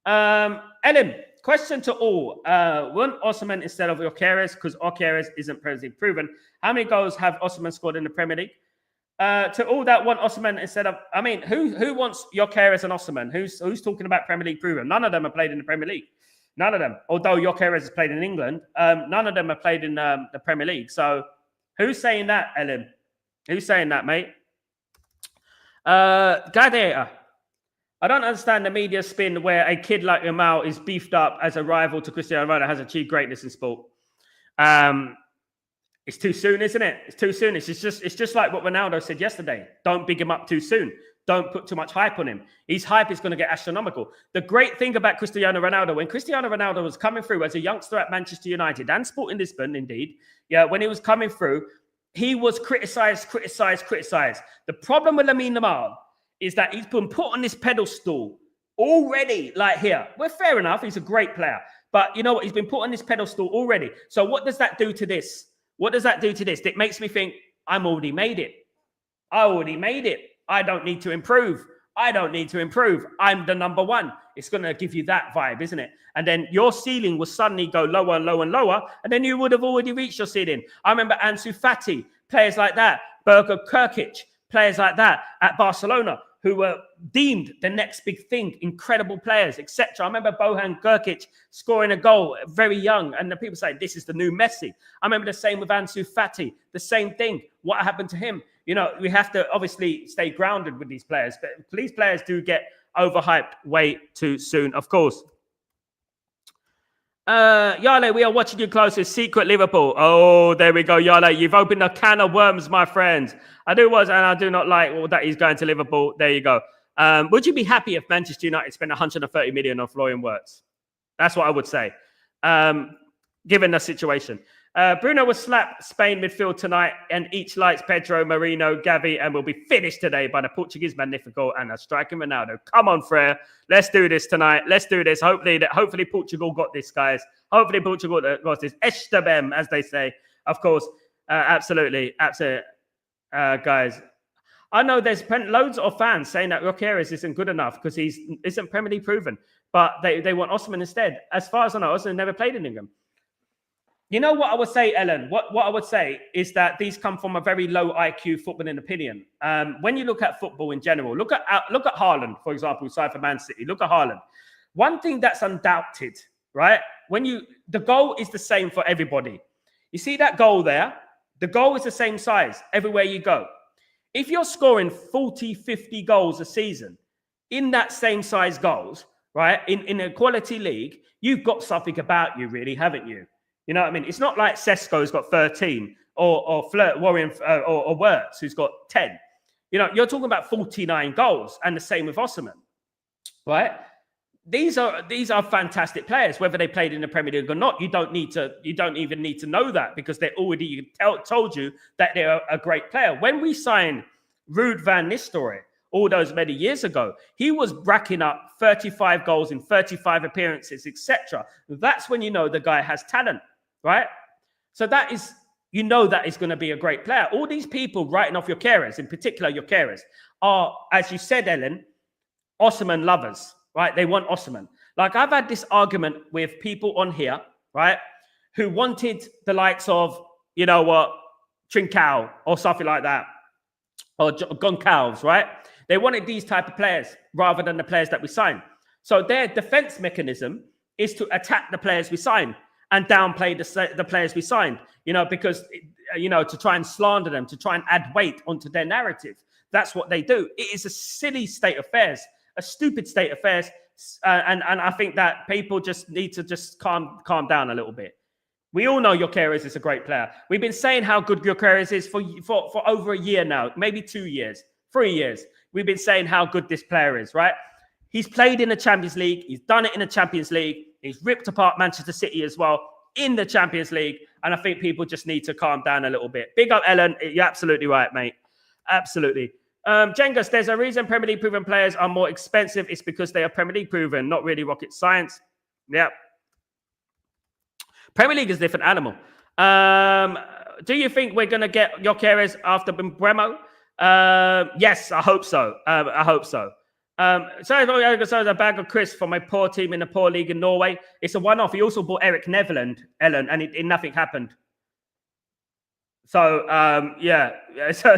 Ellen, question to all. Want Osimhen instead of Gyökeres because Gyökeres isn't presently proven. How many goals have Osimhen scored in the Premier League? To all that want Osimhen instead of... I mean, who wants Gyökeres and Osimhen? Who's talking about Premier League proven? None of them have played in the Premier League. None of them. Although Gyökeres has played in England, none of them have played in the Premier League. So who's saying that, Ellen? Who's saying that, mate? Gladiator. I don't understand the media spin where a kid like Yamal is beefed up as a rival to Cristiano Ronaldo has achieved greatness in sport. It's too soon, isn't it? It's too soon. It's just like what Ronaldo said yesterday. Don't big him up too soon. Don't put too much hype on him. His hype is going to get astronomical. The great thing about Cristiano Ronaldo, when Cristiano Ronaldo was coming through as a youngster at Manchester United and Sporting Lisbon, indeed, yeah, when he was coming through, he was criticised. The problem with Lamine Yamal is that he's been put on this pedestal already, like here. Well, fair enough. He's a great player. But you know what? He's been put on this pedestal already. So what does that do to this? What does that do to this? It makes me think, I'm already made it. I already made it. I don't need to improve. I don't need to improve. I'm the number one. It's going to give you that vibe, isn't it? And then your ceiling will suddenly go lower and lower and lower, and then you would have already reached your ceiling. I remember Ansu Fati, players like that, Berger Kirkic, players like that at Barcelona, who were deemed the next big thing, incredible players, etc. I remember Bojan Kirkic scoring a goal very young, and the people say, this is the new Messi. I remember the same with Ansu Fati, the same thing. What happened to him? You know, we have to obviously stay grounded with these players, but these players do get overhyped way too soon, of course. Yale, we are watching you closely. Secret Liverpool. Oh, there we go, Yale. You've opened a can of worms, my friends. I do not like that he's going to Liverpool. There you go. Would you be happy if Manchester United spent 130 million on Florian Wirtz? That's what I would say, given the situation. Bruno will slap Spain midfield tonight and each lights Pedro, Marino, Gavi, and will be finished today by the Portuguese Magnifico and a striking Ronaldo. Come on, Frere. Let's do this tonight. Let's do this. Hopefully Portugal got this, guys. Hopefully Portugal got this. Estabem, as they say. Of course, absolutely. Guys. I know there's loads of fans saying that Gyökeres isn't good enough because he isn't Premier League proven, but they want Osimhen instead. As far as I know, Osimhen never played in England. You know what I would say, Ellen? What I would say is that these come from a very low IQ footballing opinion. When you look at football in general, look at Haaland, for example, side for Man City. Look at Haaland. One thing that's undoubted, right? The goal is the same for everybody. You see that goal there? The goal is the same size everywhere you go. If you're scoring 40, 50 goals a season in that same size goals, right? In a quality league, you've got something about you, really, haven't you? You know what I mean? It's not like Sesko's got 13 or Flirt, Warren, or Wirtz, who's got 10. You know, you're talking about 49 goals, and the same with Osimhen, right? These are fantastic players, whether they played in the Premier League or not. You don't even need to know that because they already told you that they're a great player. When we signed Ruud van Nistelrooy all those many years ago, he was racking up 35 goals in 35 appearances, etc. That's when you know the guy has talent, right? So that is going to be a great player. All these people writing off Gyökeres, in particular Gyökeres, are, as you said, Ellen, Osimhen lovers, right? They want Osimhen. Like, I've had this argument with people on here, right, who wanted the likes of, you know what, Trincao or something like that, or Goncalves, right? They wanted these type of players rather than the players that we signed. So their defense mechanism is to attack the players we signed and downplay the players we signed, because, to try and slander them, to try and add weight onto their narrative. That's what they do. It is a silly state of affairs, a stupid state of affairs. And I think that people just need to just calm down a little bit. We all know Gyökeres is a great player. We've been saying how good Gyökeres is for over a year now, maybe 2 years, 3 years. We've been saying how good this player is, right? He's played in the Champions League. He's done it in the Champions League. He's ripped apart Manchester City as well in the Champions League. And I think people just need to calm down a little bit. Big up, Ellen. You're absolutely right, mate. Absolutely. Jengus, there's a reason Premier League proven players are more expensive. It's because they are Premier League proven, not really rocket science. Yeah. Premier League is a different animal. Do you think we're going to get Gyökeres after Mbeumo? Yes, I hope so. I hope so. So a bag of crisps for my poor team in a poor league in Norway. It's a one-off. He also bought Eric Neverland, Ellen, and nothing happened. So, yeah. So,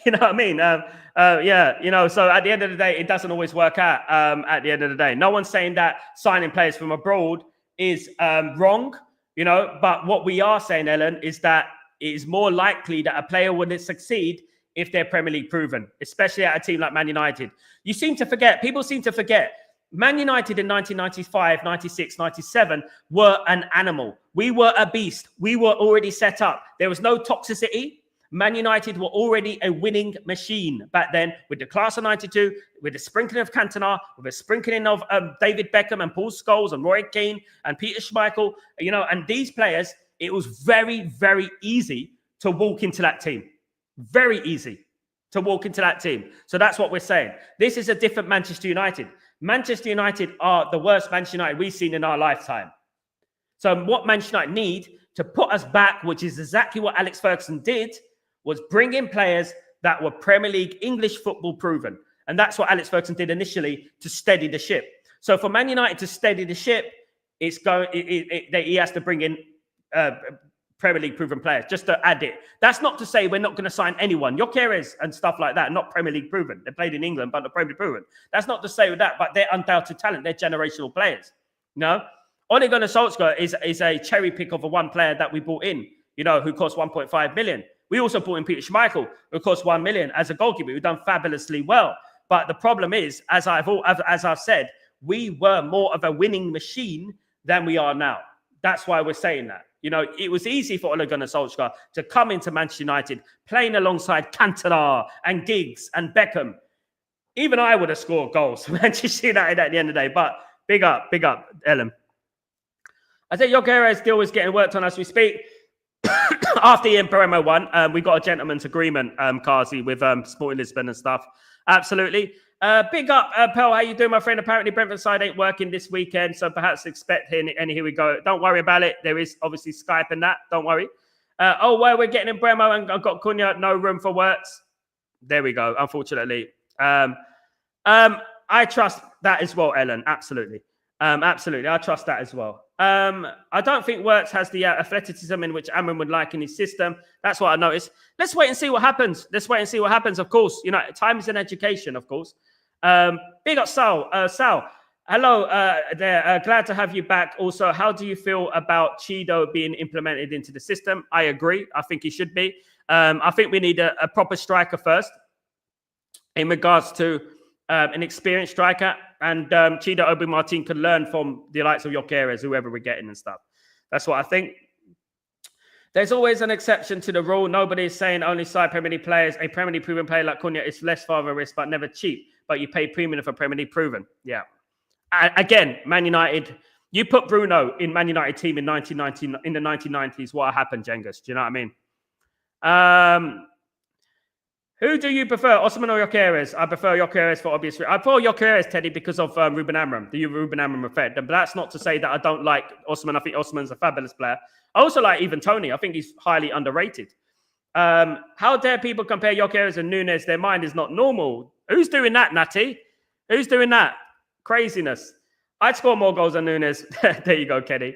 you know what I mean? Yeah, so at the end of the day, it doesn't always work out at the end of the day. No one's saying that signing players from abroad is wrong, but what we are saying, Ellen, is that it is more likely that a player would succeed if they're Premier League proven, especially at a team like Man United. People seem to forget, Man United in 1995, 96, 97 were an animal. We were a beast. We were already set up. There was no toxicity. Man United were already a winning machine back then, with the class of 92, with the sprinkling of Cantona, with the sprinkling of David Beckham and Paul Scholes and Roy Keane and Peter Schmeichel, and these players, it was very, very easy to walk into that team. Very easy to walk into that team. So that's what we're saying. This is a different Manchester United. Manchester United are the worst Manchester United we've seen in our lifetime. So what Manchester United need to put us back, which is exactly what Alex Ferguson did, was bring in players that were Premier League English football proven. And that's what Alex Ferguson did initially to steady the ship. So for Man United to steady the ship, he has to bring in Premier League proven players, just to add it. That's not to say we're not going to sign anyone. Gyökeres and stuff like that, not Premier League proven. They played in England, but not Premier League proven. That's not to say with that, but they're undoubted talent. They're generational players. Ole Gunnar Solskjaer is a cherry pick of one player that we brought in, who cost 1.5 million. We also brought in Peter Schmeichel, who cost 1 million as a goalkeeper. We've done fabulously well. But the problem is, as I've said, we were more of a winning machine than we are now. That's why we're saying that. It was easy for Ole Gunnar Solskjaer to come into Manchester United, playing alongside Cantona and Giggs and Beckham. Even I would have scored goals for Manchester United at the end of the day. But big up, Ellen. I think Gyökeres deal is getting worked on as we speak. After Ian Mbeumo won, we got a gentleman's agreement, Kazi, with Sporting Lisbon and stuff. Absolutely. Big up, Pearl. How you doing, my friend? Apparently, Brentford side ain't working this weekend, so perhaps expect here. And here we go. Don't worry about it. There is obviously Skype and that. Don't worry. Well, we're getting in Mbeumo and I've got Cunha. No room for works. There we go. Unfortunately, I trust that as well, Ellen. Absolutely. Absolutely. I trust that as well. I don't think Wirtz has the athleticism in which Amram would like in his system. That's what I noticed. Let's wait and see what happens. Of course, time is an education, of course. Big up, Sal. Sal, hello there. Glad to have you back. Also, how do you feel about Chido being implemented into the system? I agree. I think he should be. I think we need a proper striker first in regards to an experienced striker. And Chido Obi Martin could learn from the likes of Gyökeres, whoever we're getting and stuff. That's what I think. There's always an exception to the rule. Nobody is saying only side Premier League players. A Premier League proven player like Cunha is less far of a risk, but never cheap. But you pay premium for Premier League proven. Yeah. Again, Man United. You put Bruno in Man United team in the 1990s. What happened, Jengus? Do you know what I mean? Who do you prefer, Osman or Gyökeres? I prefer Gyökeres for obvious reasons. I prefer Gyökeres, Teddy, because of Ruben Amram, the Ruben Amram effect. But that's not to say that I don't like Osman. I think Osman's a fabulous player. I also like even Tony. I think he's highly underrated. How dare people compare Gyökeres and Nunes? Their mind is not normal. Who's doing that, Natty? Who's doing that? Craziness. I'd score more goals than Nunes. There you go, Kenny.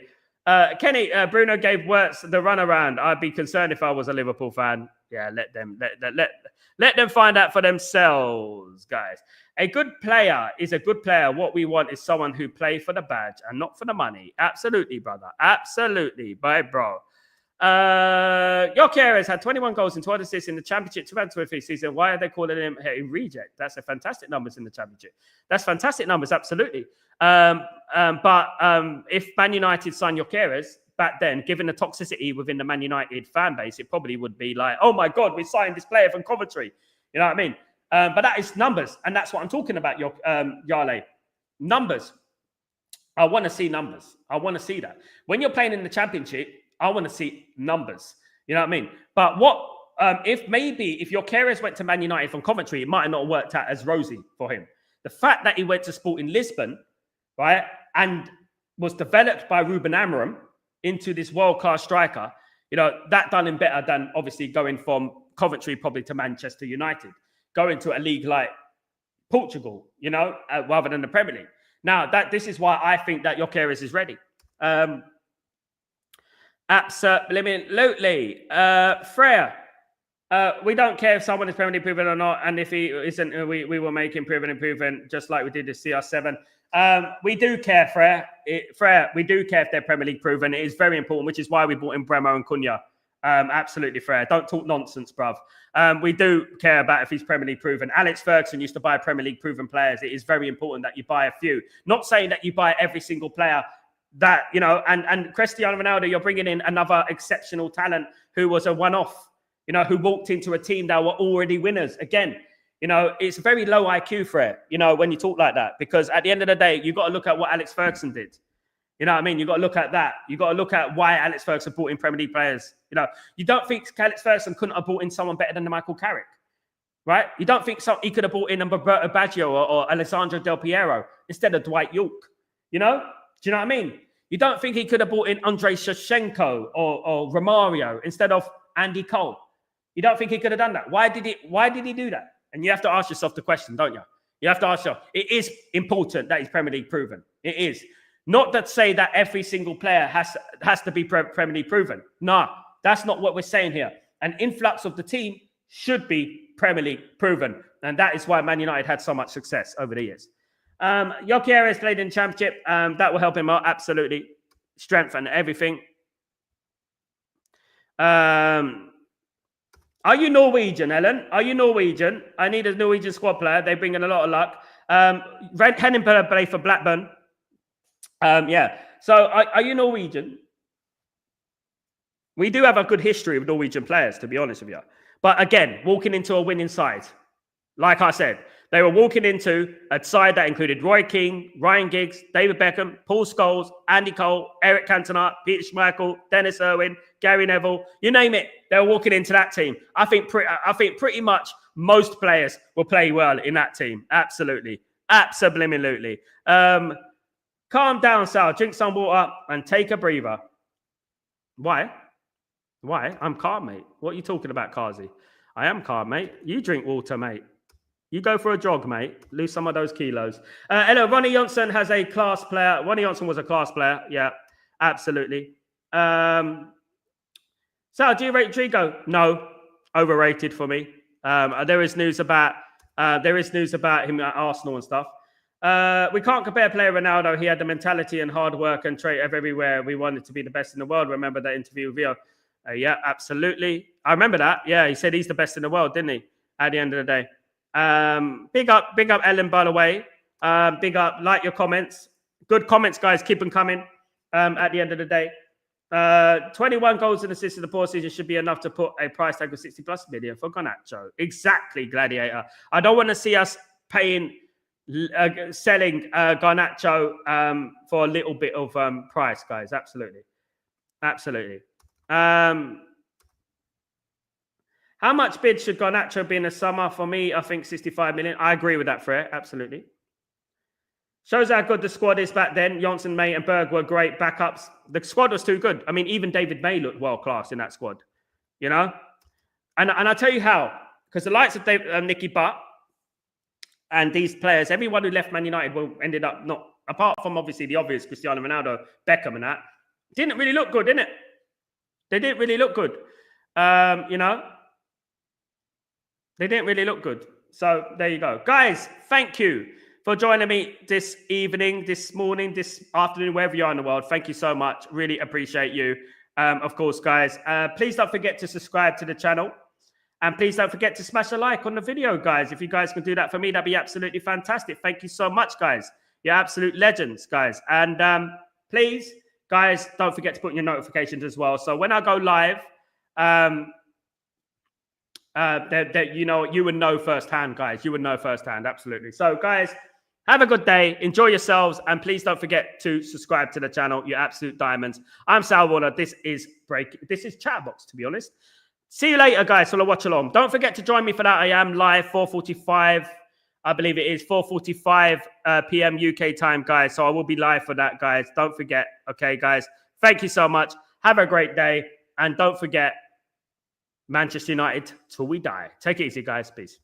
Kenny, Bruno gave Wirtz the runaround. I'd be concerned if I was a Liverpool fan. Yeah, let them find out for themselves, guys. A good player is a good player. What we want is someone who plays for the badge and not for the money. Absolutely, brother. Absolutely, bro. Gyökeres had 21 goals and 12 assists in the Championship 2023 season. Why are they calling him a reject? That's a fantastic numbers in the Championship. That's fantastic numbers, absolutely. But if Man United signed Gyökeres back then, given the toxicity within the Man United fan base, it probably would be like, oh my God, we signed this player from Coventry. You know what I mean? But that is numbers. And that's what I'm talking about, Yale. Numbers. I want to see numbers. I want to see that. When you're playing in the Championship, I want to see numbers. You know what I mean? But what if Gyökeres went to Man United from Coventry, it might have not worked out as rosy for him. The fact that he went to Sporting Lisbon, right, and was developed by Ruben Amorim into this world-class striker, you know, that done him better than obviously going from Coventry probably to Manchester United, going to a league like Portugal, you know, rather than the Premier League. Now, this is why I think that Gyökeres is ready. Absolutely. Freya, we don't care if someone is Premier League proven or not, and if he isn't, we will make him proven, just like we did with CR7. We do care, Freya. We do care if they're Premier League proven. It is very important, which is why we bought in Mbeumo and Cunha. Absolutely, Freya. Don't talk nonsense, bruv. We do care about if he's Premier League proven. Alex Ferguson used to buy Premier League proven players. It is very important that you buy a few. Not saying that you buy every single player that, you know, and Cristiano Ronaldo, you're bringing in another exceptional talent who was a one-off, you know, who walked into a team that were already winners. Again, you know, it's very low IQ for it, you know, when you talk like that, because at the end of the day, you've got to look at what Alex Ferguson did. You know what I mean? You've got to look at that. You've got to look at why Alex Ferguson brought in Premier League players. You know, you don't think Alex Ferguson couldn't have brought in someone better than Michael Carrick, right? You don't think he could have brought in Roberto Baggio or Alessandro Del Piero instead of Dwight York, you know? Do you know what I mean? You don't think he could have brought in Andrei Shevchenko or Romario instead of Andy Cole? You don't think he could have done that? Why did he do that? And you have to ask yourself the question, don't you? You have to ask yourself. It is important that he's Premier League proven. It is. Not that say that every single player has to be Premier League proven. No, that's not what we're saying here. An influx of the team should be Premier League proven. And that is why Man United had so much success over the years. Gyökeres played in Championship. That will help him out, absolutely. Strength and everything. Are you Norwegian, Ellen? Are you Norwegian? I need a Norwegian squad player. They bring in a lot of luck. Henning play for Blackburn. Yeah. So are you Norwegian? We do have a good history of Norwegian players, to be honest with you. But again, walking into a winning side, like I said, they were walking into a side that included Roy Keane, Ryan Giggs, David Beckham, Paul Scholes, Andy Cole, Eric Cantona, Peter Schmeichel, Dennis Irwin, Gary Neville, you name it. They were walking into that team. I think pretty much most players will play well in that team. Absolutely. Absolutely. Calm down, Sal. Drink some water and take a breather. Why? I'm calm, mate. What are you talking about, Kazi? I am calm, mate. You drink water, mate. You go for a jog, mate. Lose some of those kilos. Hello, Ronnie Johnson has a class player. Ronnie Johnson was a class player. Yeah, absolutely. Sal, do you rate Trigo? No, overrated for me. There is news about him at Arsenal and stuff. We can't compare player Ronaldo. He had the mentality and hard work and trait of everywhere. We wanted to be the best in the world. Remember that interview with Rio? Yeah, absolutely. I remember that. Yeah, he said he's the best in the world, didn't he? At the end of the day. Big up Ellen, by the way. Big up, like your comments. Good comments, guys. Keep them coming. At the end of the day. 21 goals and assists in the poor season should be enough to put a price tag of 60+ million for Garnacho. Exactly, Gladiator. I don't want to see us selling Garnacho for a little bit of price, guys. Absolutely. How much bid should Garnacho be in the summer? For me, I think 65 million. I agree with that, Fred. Absolutely. Shows how good the squad is back then. Johnson, May, and Berg were great backups. The squad was too good. I mean, even David May looked world-class in that squad. You know? And I'll tell you how. Because the likes of Nicky Butt and these players, everyone who left Man United ended up not, apart from obviously the obvious Cristiano Ronaldo, Beckham and that, Didn't really look good, didn't it? They didn't really look good. You know, they didn't really look good. So there you go. Guys, thank you for joining me this evening, this morning, this afternoon, wherever you are in the world. Thank you so much. Really appreciate you. Of course, guys, please don't forget to subscribe to the channel. And please don't forget to smash a like on the video, guys. If you guys can do that for me, that'd be absolutely fantastic. Thank you so much, guys. You're absolute legends, guys. And please, guys, don't forget to put in your notifications as well. So when I go live, you know, you would know firsthand, guys. You would know firsthand, absolutely. So, guys, have a good day. Enjoy yourselves. And please don't forget to subscribe to the channel. You're absolute diamonds. I'm Sal Warner. This is Chatterbox, to be honest. See you later, guys, for the watch along. Don't forget to join me for that. I am live 4:45. I believe it is 4:45 p.m. UK time, guys. So I will be live for that, guys. Don't forget. Okay, guys. Thank you so much. Have a great day. And don't forget, Manchester United till we die. Take it easy, guys. Peace.